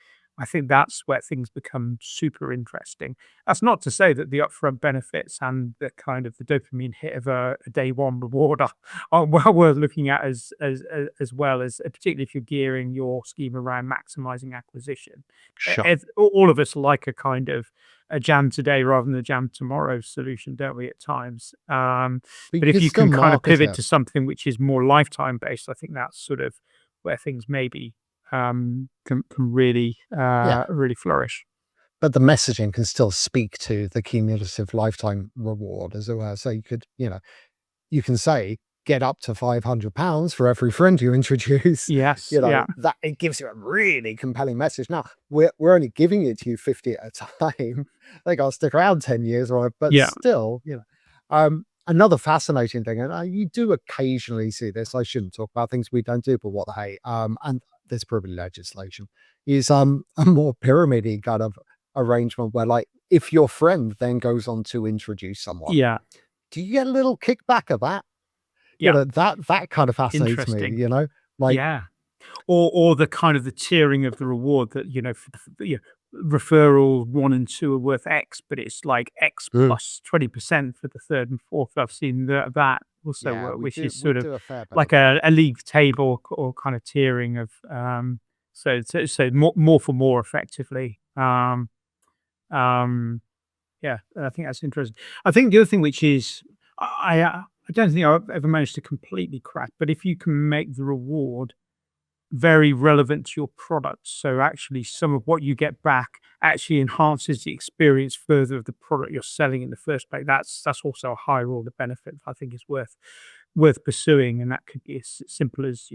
that's where things become super interesting. That's not to say that the upfront benefits and the kind of the dopamine hit of a day one reward are well worth looking at as well as particularly if you're gearing your scheme around maximizing acquisition. Sure. All of us like a kind of a jam today rather than a jam tomorrow solution, don't we, at times? But if you can kind of pivot to something which is more lifetime based, I think that's sort of where things maybe can really really flourish. But the messaging can still speak to the cumulative lifetime reward as well. So you could, you can say, get up to £500 for every friend you introduce. Yes, yeah. That it gives you a really compelling message. Now we're only giving it to you 50 at a time. They got to stick around 10 years, right? But Yeah. still, another fascinating thing, and you do occasionally see this. I shouldn't talk about things we don't do, but what the hey, and there's probably legislation is a more pyramid kind of arrangement where, like, if your friend then goes on to introduce someone, Yeah. do you get a little kickback of that? Yeah. That kind of fascinates me, Interesting. like, Yeah. Or the kind of the tiering of the reward that, referral 1 and 2 are worth X, but it's like X plus 20% for the third and fourth. I've seen that also yeah, work, which is we sort of do a fair bit like of that. a league table or kind of tiering of so more for more effectively. Yeah, I think that's interesting. I think the other thing which is I don't think I've ever managed to completely crack, but if you can make the reward very relevant to your product. So actually some of what you get back actually enhances the experience further of the product you're selling in the first place. That's also a higher order benefit I think is worth pursuing. And that could be as simple as,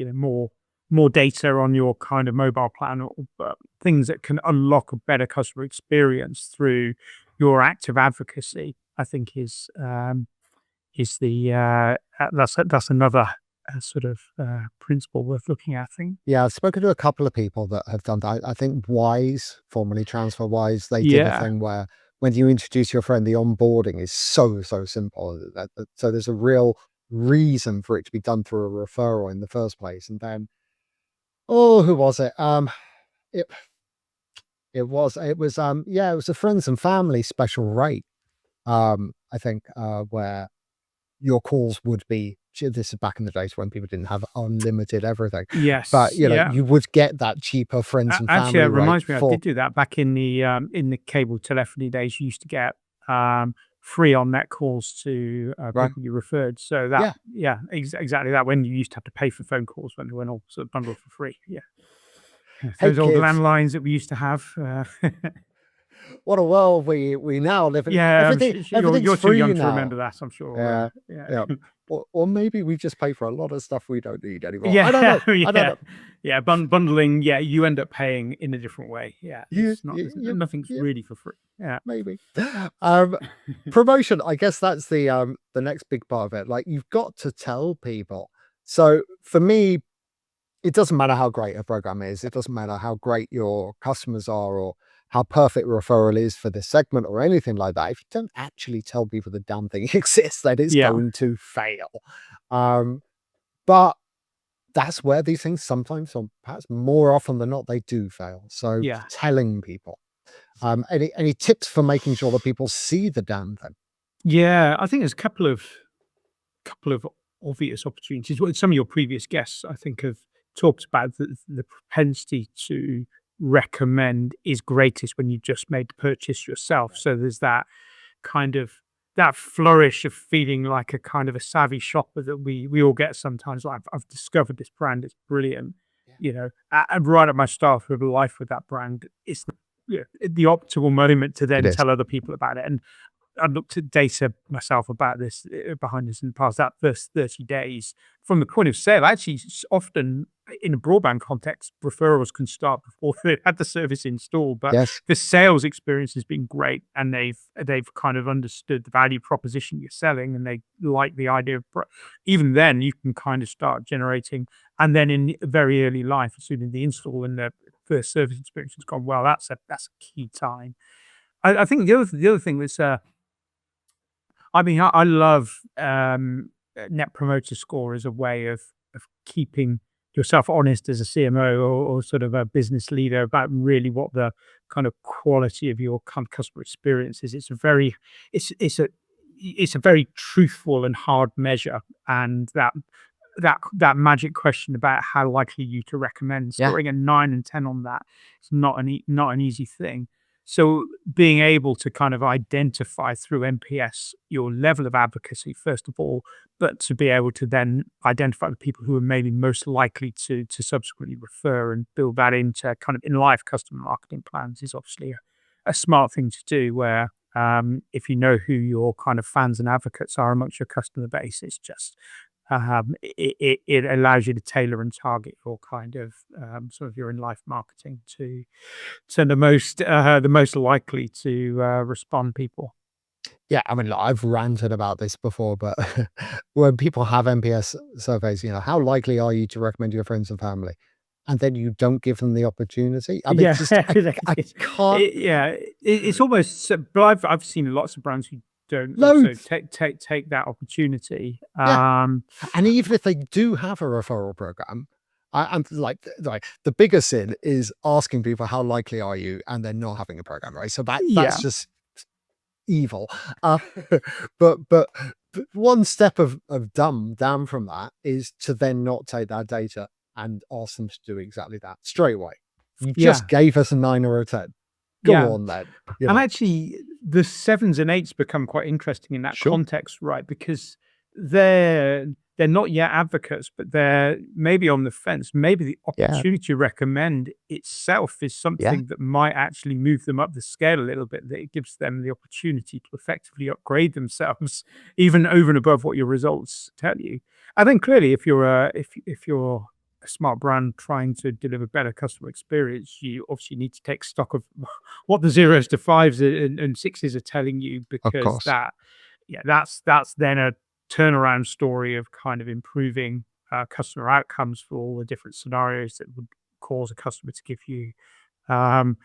more data on your kind of mobile plan or things that can unlock a better customer experience through your active advocacy, I think is that's another sort of principle worth looking at, I think. Yeah, I've spoken to a couple of people that have done that. I think Wise, formerly TransferWise, they did a Yeah. thing where when you introduce your friend, the onboarding is so simple. So there's a real reason for it to be done through a referral in the first place. And then, oh, who was it? It it was a friends and family special rate. I think where your calls would be, this is back in the days when people didn't have unlimited everything, but Yes. Yeah. you would get that cheaper friends and Actually, family it rate reminds me, I for did do that back in the cable telephony days. You used to get free on net calls to right. people you referred. So that, Yeah. exactly that. When you used to have to pay for phone calls when they went all sort of bundled for free. Yeah, Hey those old kids, landlines that we used to have. what a world we now live in. Yeah, Everything's you're too free young to now. remember that. I'm sure. Yeah, Yeah. yeah. Or maybe we just pay for a lot of stuff we don't need anymore. Yeah, I don't know. I don't yeah, know. yeah. Bundling, yeah, you end up paying in a different way. Yeah, You, nothing's you really for free. Yeah, maybe. Um, Promotion, I guess that's the next big part of it. Like, you've got to tell people. So for me, it doesn't matter how great a program is. It doesn't matter how great your customers are or how perfect referral is for this segment or anything like that. If you don't actually tell people the damn thing exists, then it's yeah, going to fail. But that's where these things sometimes, or perhaps more often than not, they do fail. So yeah. telling people. Any tips for making sure that people see the damn thing? Yeah, I think there's a couple of obvious opportunities. Well, some of your previous guests, I think, have talked about the propensity to recommend is greatest when you just made the purchase yourself. Right. So there's that kind of that flourish of feeling like a kind of a savvy shopper that we all get sometimes. Like I've discovered this brand, it's brilliant. Yeah. And right at my start of life with that brand, it's the optimal moment to It then is. tell other people about it. And I looked at data myself about this behind this in the past. That first 30 days from the point of sale, actually, often in a broadband context, referrals can start before they've had the service installed. But Yes. the sales experience has been great, and they've kind of understood the value proposition you're selling, and they like the idea of. Even then, you can kind of start generating, and then in very early life, as soon as the install and the first service experience has gone well, that's a key time. I think the other thing that's I mean, I love net promoter score as a way of keeping yourself honest as a CMO or sort of a business leader about really what the kind of quality of your customer experience is. It's a very truthful and hard measure, and that magic question about how likely you to recommend, Yeah. scoring a 9 and 10 on that, it's not an easy thing. So being able to kind of identify through NPS your level of advocacy, first of all, but to be able to then identify the people who are maybe most likely to subsequently refer and build that into kind of in life customer marketing plans is obviously a smart thing to do. Where if you know who your kind of fans and advocates are amongst your customer base, it's just it allows you to tailor and target your kind of sort of your in life marketing to the most likely to respond people. Yeah, I mean, look, I've ranted about this before, but when people have NPS surveys, how likely are you to recommend to your friends and family? And then you don't give them the opportunity. I mean, Yeah, just I can't yeah, it's almost. But I've seen lots of brands who don't also loads. take that opportunity. Yeah. And even if they do have a referral program, I'm like the bigger sin is asking people how likely are you and then not having a program, right? So that's Yeah, just evil. Uh, but one step of dumb down from that is to then not take that data and ask them to do exactly that straight away. You yeah, just gave us a 9 or a 10. Go yeah. on then, And actually, the sevens and eights become quite interesting in that Sure. context, right? Because they're they're not yet advocates, but they're maybe on the fence. Maybe the Yeah. opportunity to recommend itself is Yeah. something that might actually move them up the scale a little bit. That it gives them the opportunity to effectively upgrade themselves, even over and above what your results tell you. And then clearly, if you're a smart brand trying to deliver better customer experience, you obviously need to take stock of what the zeros to fives and sixes are telling you, Of because course. that's then a turnaround story of kind of improving customer outcomes for all the different scenarios that would cause a customer to um,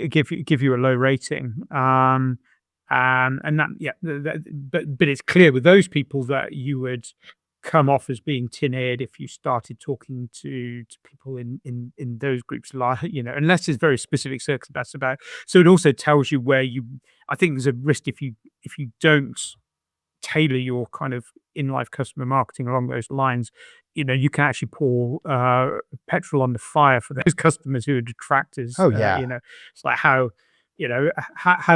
give you a low rating. And that yeah, but it's clear with those people that you would come off as being tin-eared if you started talking to people in those groups, like, unless there's very specific circumstances about. So it also tells you where you. I think there's a risk if you don't tailor your kind of in-life customer marketing along those lines. You can actually pour petrol on the fire for those customers who are detractors. Oh, yeah. It's like how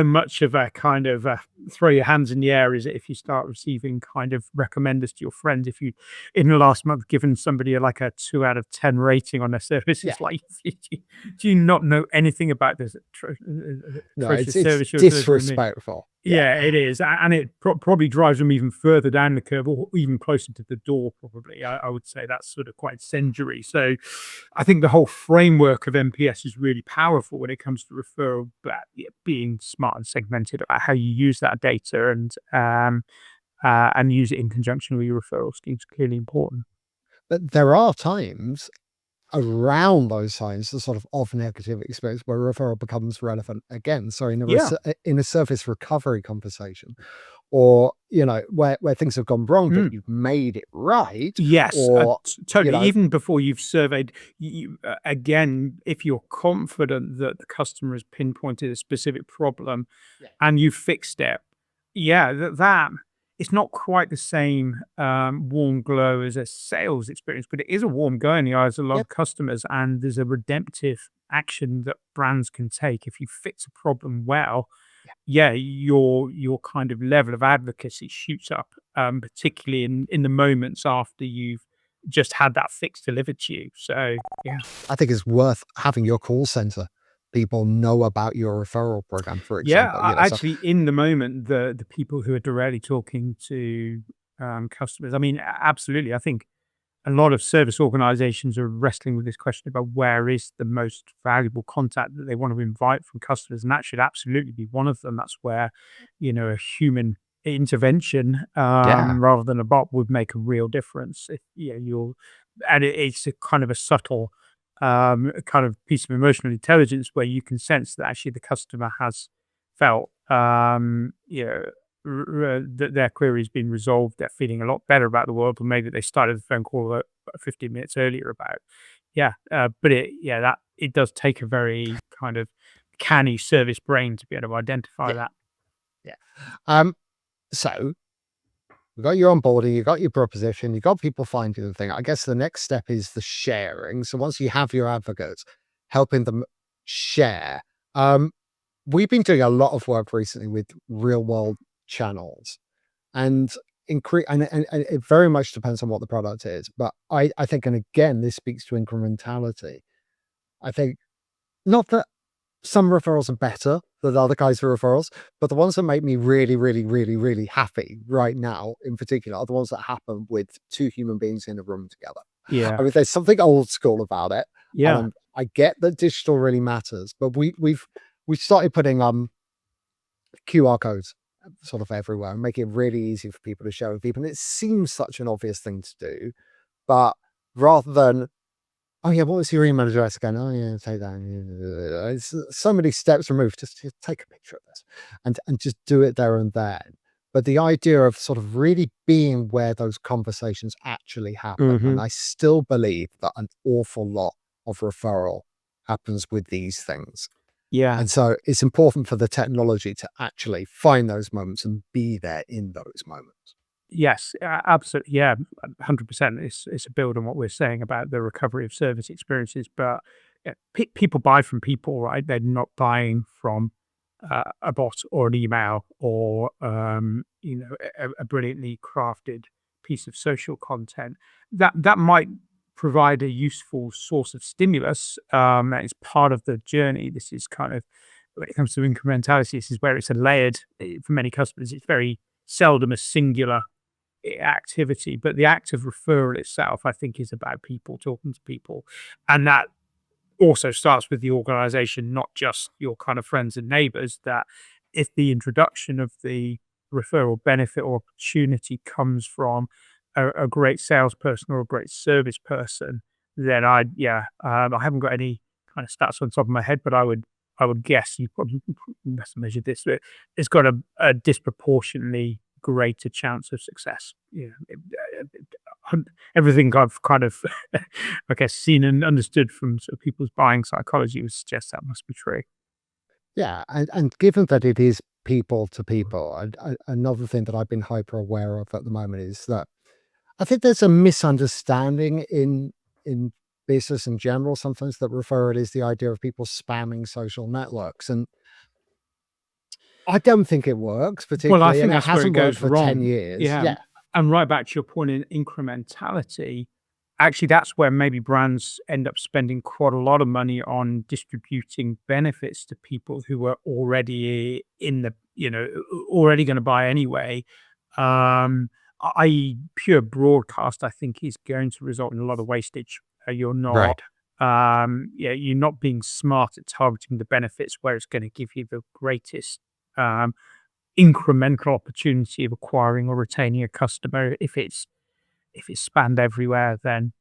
much of a kind of throw your hands in the air is it if you start receiving kind of recommenders to your friends, if you in the last month given somebody like a 2 out of 10 rating on their service. Yeah. It's like, do you not know anything about this No, atrocious it's service you're delivering me? disrespectful. Yeah. Yeah, it is, and it probably drives them even further down the curve, or even closer to the door. Probably, I would say that's sort of quite incendiary. So, I think the whole framework of MPS is really powerful when it comes to referral, but yeah, being smart and segmented about how you use that data and use it in conjunction with your referral schemes is clearly important. But there are times around those signs, the sort of negative experience where referral becomes relevant again. So Yeah. in a service recovery conversation, or where things have gone wrong, but Mm. you've made it right, Yes, or you totally. know, Even before you've surveyed, again, if you're confident that the customer has pinpointed a specific problem yeah, and you fixed it, Yeah, that it's not quite the same warm glow as a sales experience, but it is a warm glow in the eyes of a lot Yep. of customers, and there's a redemptive action that brands can take if you fix a problem well. Yeah, your kind of level of advocacy shoots up, particularly in the moments after you've just had that fix delivered to you. So yeah. I think it's worth having your call center people know about your referral program, for Yeah, example. You know, so actually, in the moment, the people who are directly talking to customers, I mean, absolutely. I think a lot of service organizations are wrestling with this question about where is the most valuable contact that they want to invite from customers, and that should absolutely be one of them. That's where, a human intervention yeah, rather than a bot would make a real difference. If it's a kind of a subtle kind of piece of emotional intelligence where you can sense that actually the customer has felt that their query has been resolved. They're feeling a lot better about the world, or maybe they started the phone call 15 minutes earlier about. Yeah, but that it does take a very kind of canny service brain to be able to identify yeah, that. yeah. So you got your onboarding, you got your proposition, you got people finding the thing. I guess the next step is the sharing. So once you have your advocates, helping them share. Um, we've been doing a lot of work recently with real world channels, and and it very much depends on what the product is. But I think, and again, this speaks to incrementality. I think not that some referrals are better than other kinds of referrals, but the ones that make me really, really, really, really happy right now, in particular, are the ones that happen with two human beings in a room together. Yeah, I mean, there's something old school about it, and yeah, I get that digital really matters, but we've started putting QR codes sort of everywhere and making it really easy for people to share with people. And it seems such an obvious thing to do, but rather than, oh yeah, what was your email address again? Oh yeah, take that. It's so many steps removed. Just take a picture of this and just do it there and then. But the idea of sort of really being where those conversations actually happen, and hmm, I still believe that an awful lot of referral happens with these things. yeah. And so it's important for the technology to actually find those moments and be there in those moments. Yes, absolutely. Yeah, 100%. It's a build on what we're saying about the recovery of service experiences. But people buy from people, right? They're not buying from a bot or an email or a brilliantly crafted piece of social content. That might provide a useful source of stimulus. That is part of the journey. This is kind of when it comes to incrementality. This is where it's a layered. For many customers, it's very seldom a singular activity, but the act of referral itself, I think, is about people talking to people. And that also starts with the organization, not just your kind of friends and neighbors. That if the introduction of the referral benefit or opportunity comes from a great salesperson or a great service person, then I haven't got any kind of stats on top of my head, but I would guess you probably must measure this. But it's got a disproportionately greater chance of success. Everything I've kind of, I guess, seen and understood from sort of people's buying psychology would suggest that must be true. Yeah, and given that it is people to people, another thing that I've been hyper aware of at the moment is that I think there's a misunderstanding in business in general sometimes that referral is the idea of people spamming social networks, and I don't think it works Well, I particularly, and think it that's where it hasn't worked goes for 10 wrong. years. Yeah, Yeah, and right back to your point in incrementality, actually, that's where maybe brands end up spending quite a lot of money on distributing benefits to people who are already in the already gonna buy anyway. Pure broadcast, I think, is going to result in a lot of wastage. You're not right. you're not being smart at targeting the benefits where it's gonna give you the greatest, um incremental opportunity of acquiring or retaining a customer. If it's spanned everywhere, then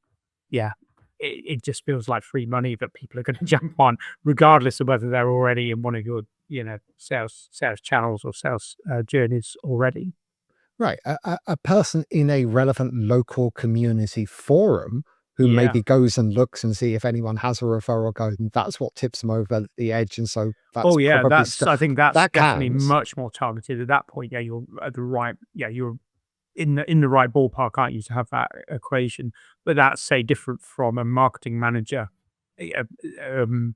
yeah, it just feels like free money that people are going to jump on, regardless of whether they're already in one of your sales channels or sales journeys already. Right. A person in a relevant local community forum who Yeah. maybe goes and looks and see if anyone has a referral code, and that's what tips them over the edge. And so that's Oh yeah, probably I think that's that definitely counts. much more targeted at that point. Yeah, you're at the right. Yeah, you're in the right ballpark, aren't you, to have that equation? But that's say different from a marketing manager, uh, um,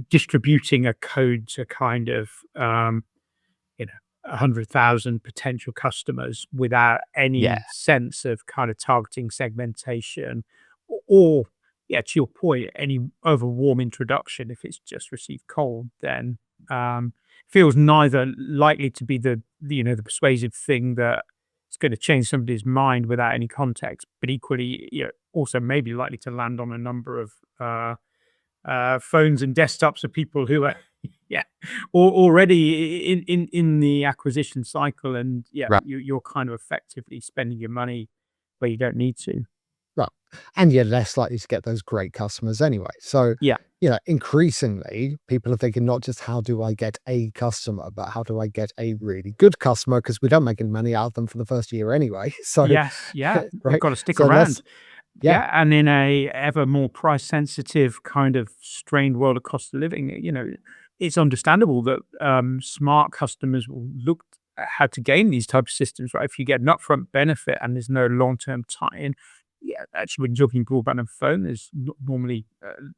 distributing a code to kind of you know 100,000 potential customers without Yeah, any sense of kind of targeting segmentation, or yeah, to your point, any over warm introduction. If it's just received cold, then feels neither likely to be the persuasive thing that it's going to change somebody's mind without any context, but equally, also maybe likely to land on a number of phones and desktops of people who are yeah already in the acquisition cycle, and yeah, right. you're kind of effectively spending your money where you don't need to. Right. And you're less likely to get those great customers anyway. So, Yeah. increasingly people are thinking not just how do I get a customer, but how do I get a really good customer? Because we don't make any money out of them for the first year anyway. So, Yes. Yeah. They've right. got to stick So around. let's, yeah, Yeah, and in a ever more price sensitive kind of strained world of cost of living, it's understandable that smart customers will look at how to gain these types of systems, right? If you get an upfront benefit and there's no long term tie-in, yeah, actually, when talking broadband and phone, there's normally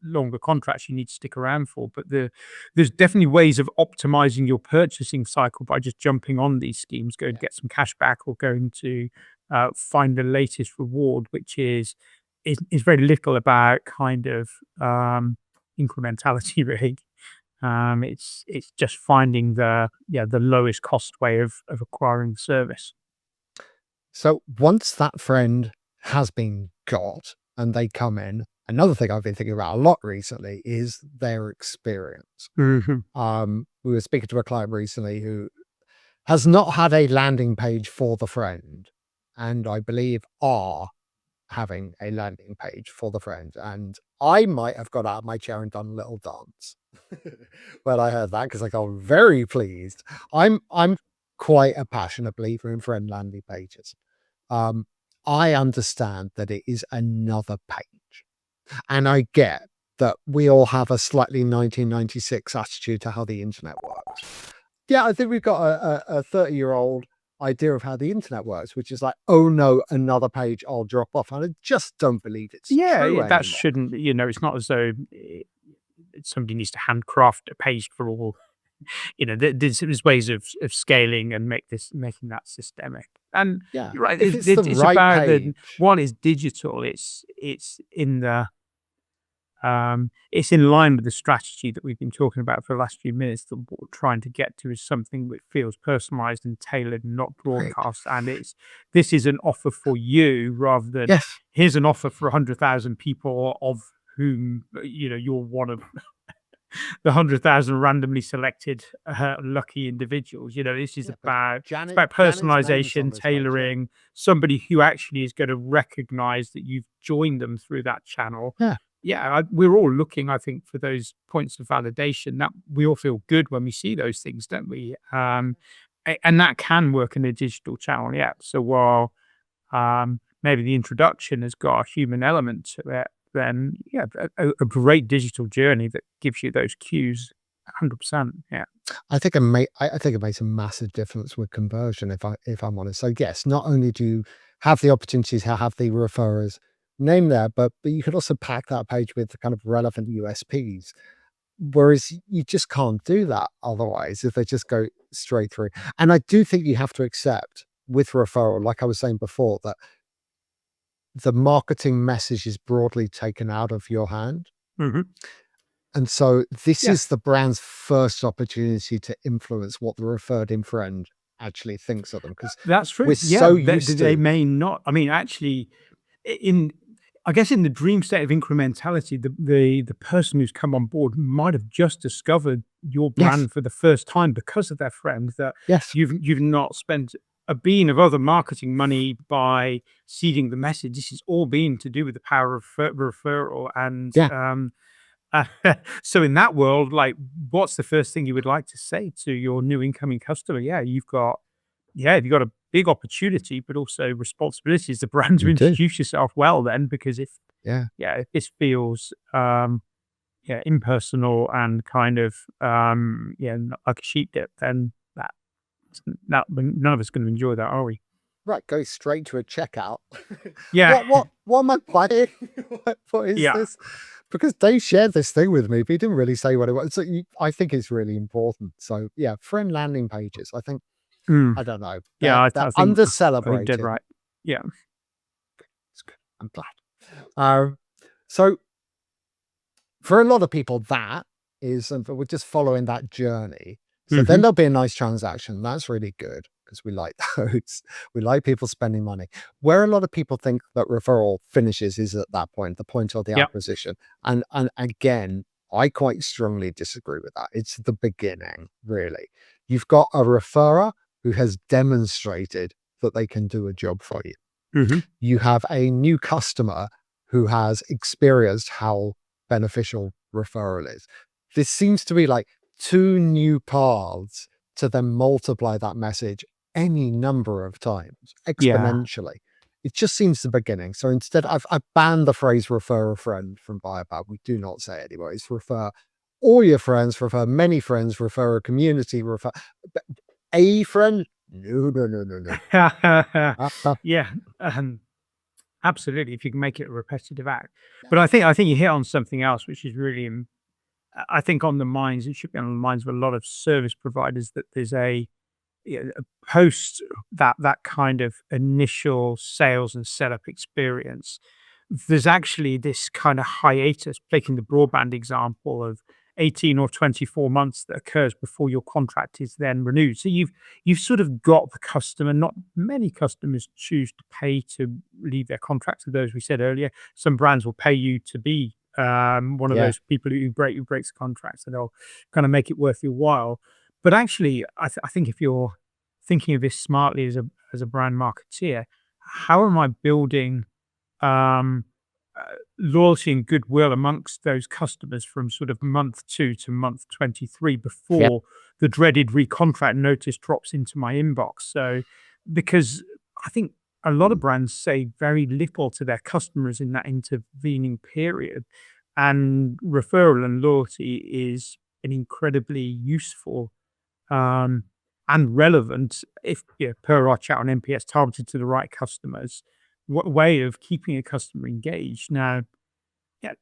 longer contracts you need to stick around for. But there's definitely ways of optimizing your purchasing cycle by just jumping on these schemes, going to get some cash back, or going to find the latest reward, which is very little about kind of incrementality, really. It's just finding the lowest cost way of acquiring the service. so once that friend has been got and they come in, another thing I've been thinking about a lot recently is their experience. Mhm. We were speaking to a client recently who has not had a landing page for the friend, and I believe are having a landing page for the friend. And I might have got out of my chair and done a little dance when I heard that, because I got very pleased. I'm quite a passionate believer in friend landing pages. Um, I understand that it is another page, and I get that we all have a slightly 1996 attitude to how the internet works. Yeah, I think we've got a 30-year-old idea of how the internet works, which is like, "Oh, no, another page, I'll drop off," and I just don't believe it's Yeah, true yeah, that anymore. shouldn't. It's not as though somebody needs to handcraft a page for all. There's ways of scaling and making that systemic. And Yeah, you're right. if it's the It's right about page. one is digital. It's in line with the strategy that we've been talking about for the last few minutes. That what we're trying to get to is something that feels personalized and tailored, and not Right. broadcast. And this is an offer for you, rather than Yes. here's an offer for 100,000 people, of whom you're one of the 100,000 randomly selected lucky individuals. This is Yeah, but it's Janet's about name's on personalization, this page, yeah. tailoring, somebody who actually is going to recognize that you've joined them through that channel. Yeah. Yeah, we're all looking, I think, for those points of validation. That we all feel good when we see those things, don't we? And that can work in a digital channel. Yeah. So while maybe the introduction has got a human element to it, then yeah, a great digital journey that gives you those cues. 100%. Yeah. I think it makes a massive difference with conversion, if I'm honest. So yes, not only do you have the opportunity to have the referrers name there, but you could also pack that page with the kind of relevant USPs. Whereas you just can't do that otherwise if they just go straight through. And I do think you have to accept with referral, like I was saying before, that the marketing message is broadly taken out of your hand. Hmm. And so this Yeah. is the brand's first opportunity to influence what the referred in friend actually thinks of them, because That's we're true. Yeah, so they used they to. may not. I mean, actually, in I guess in the dream state of incrementality, the person who's come on board might have just discovered your Yes, brand for the first time because of their friends. That yes, you've not spent a bean of other marketing money by seeding the message. This has all been to do with the power of referral. And yeah. uh, so in that world, like, what's the first thing you would like to say to your new incoming customer? You've got a big opportunity, but also responsibility as a brand to You do. introduce yourself well then, because if if this feels impersonal and kind of like a sheep dip, then none of us going to enjoy that, are we? Right, go straight to a checkout. Yeah. What am I buying? What is Yeah. this? Because they shared this thing with me, but he didn't really say what it was. So I think it's really important. So yeah, friend landing pages. I think Mm. I don't know. Yeah, I They're think under I think dead celebrated. right. Yeah. It's good. I'm glad. So for a lot of people, that is, we're just following that journey. So then there'll be a nice transaction. That's really good because we like those. We like people spending money. Where a lot of people think that referral finishes is at that point, the point of the Yeah. acquisition. And again, I quite strongly disagree with that. It's the beginning, really. You've got a referrer who has demonstrated that they can do a job for you. You have a new customer who has experienced how beneficial referral is. This seems to be like two new paths to then multiply that message any number of times Yeah. exponentially. It just seems the beginning. So instead, I've banned the phrase refer a friend from Buyapowa. We do not say it anymore. It's refer all your friends, refer many friends, refer a community, refer a friend. No, no, no, no, no. Yeah. Absolutely. If you can make it a repetitive act. But I think you hit on something else, which is really, I think on the minds, it should be on the minds of a lot of service providers, that there's a post that kind of initial sales and setup experience, there's actually this kind of hiatus, taking the broadband example, of 18 or 24 months that occurs before your contract is then renewed. So you've sort of got the customer. Not many customers choose to pay to leave their contracts. With those we said earlier, some brands will pay you to be one of Yeah. those people who breaks the contract, so they'll kind of make it worth your while. But actually, I think if you're thinking of this smartly as a brand marketeer, how am I building um, loyalty and goodwill amongst those customers from sort of month 2 to month 23 Yeah. before the dreaded recontract notice drops into my inbox? So, because I think a lot of brands say very little to their customers in that intervening period, and referral and loyalty is an incredibly useful um, and relevant, if per our chat on NPS, targeted to the right customers, way of keeping a customer engaged. Now,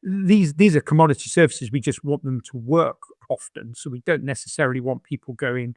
these are commodity services. We just want them to work often, so we don't necessarily want people going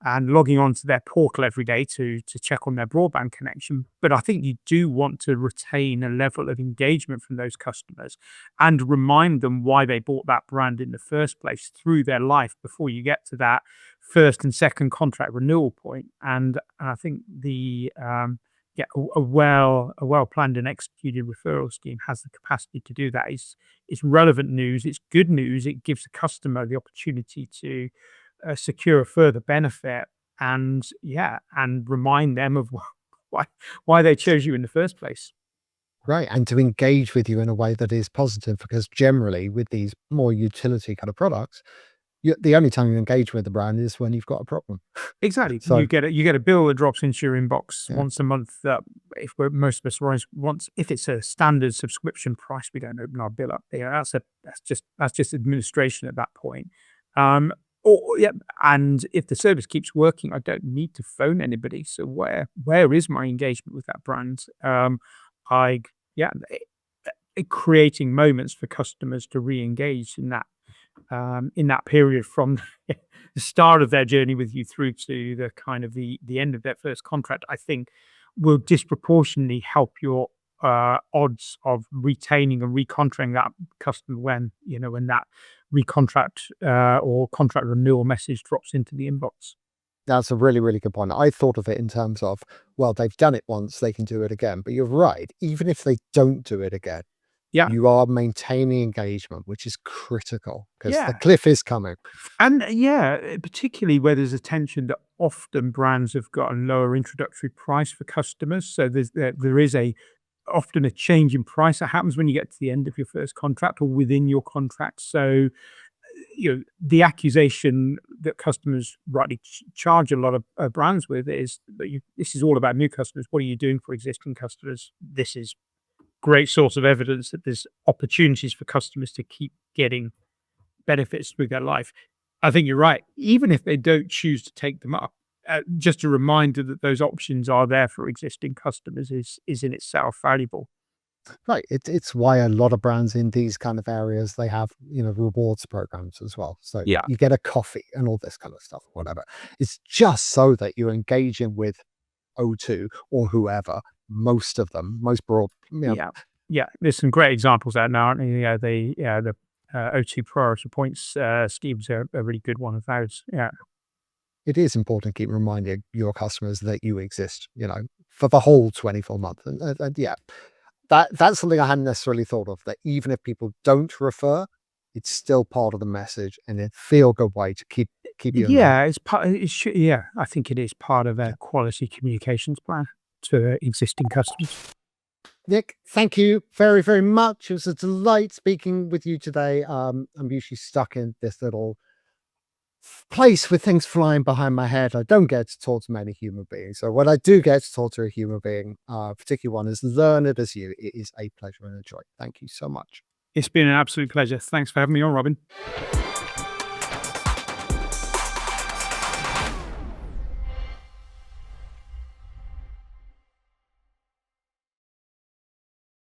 and logging onto their portal every day to check on their broadband connection. But I think you do want to retain a level of engagement from those customers and remind them why they bought that brand in the first place through their life before you get to that first and second contract renewal point. And I think a well planned and executed referral scheme has the capacity to do that. It's relevant news. It's good news. It gives the customer the opportunity to secure a further benefit, and remind them of why they chose you in the first place. Right. And to engage with you in a way that is positive, because generally with these more utility kind of products, the only time you engage with the brand is when you've got a problem. Exactly. So You get a bill that drops into your inbox yeah, once a month. That most of us once, if it's a standard subscription price, we don't open our bill up there. That's just administration at that point. Um, and if the service keeps working, I don't need to phone anybody. So where is my engagement with that brand? I yeah, creating moments for customers to re-engage in that period from the start of their journey with you through to the kind of the end of their first contract, I think will disproportionately help your odds of retaining and recontracting that customer when that recontract or contract renewal message drops into the inbox. that's a really, really good point. I thought of it in terms of, well, they've done it once, they can do it again. But you're right. Even if they don't do it again, Yeah, you are maintaining engagement, which is critical because the yeah. cliff is coming. And particularly where there's a tension that often brands have got a lower introductory price for customers. So there is often a change in price that happens when you get to the end of your first contract or within your contract. So the accusation that customers rightly charge a lot of brands with is that this is all about new customers. What are you doing for existing customers? This is great source of evidence that there's opportunities for customers to keep getting benefits through their life. I think you're right. Even if they don't choose to take them up, just a reminder that those options are there for existing customers is in itself valuable. Right. It's why a lot of brands in these kind of areas, they have, rewards programs as well. So Yeah. you get a coffee and all this kind of stuff, whatever. It's just so that you're engaging with O2 or whoever, most broad, Yeah. Yeah. There's some great examples out now, aren't there? The O2 Priority Points schemes are a really good one of those. Yeah. it is important to keep reminding your customers that you exist, for the whole 24 months. And yeah, that's something I hadn't necessarily thought of, that even if people don't refer, it's still part of the message and a feel good way to keep you in Yeah, it's part. Yeah, I think it is part of Yeah. a quality communications plan to existing customers. Nick, thank you very, very much. It was a delight speaking with you today. I'm usually stuck in this little place with things flying behind my head. I don't get to talk to many human beings. So when I do get to talk to a human being, particularly one as learned as you, it is a pleasure and a joy. Thank you so much. It's been an absolute pleasure. Thanks for having me on, Robin.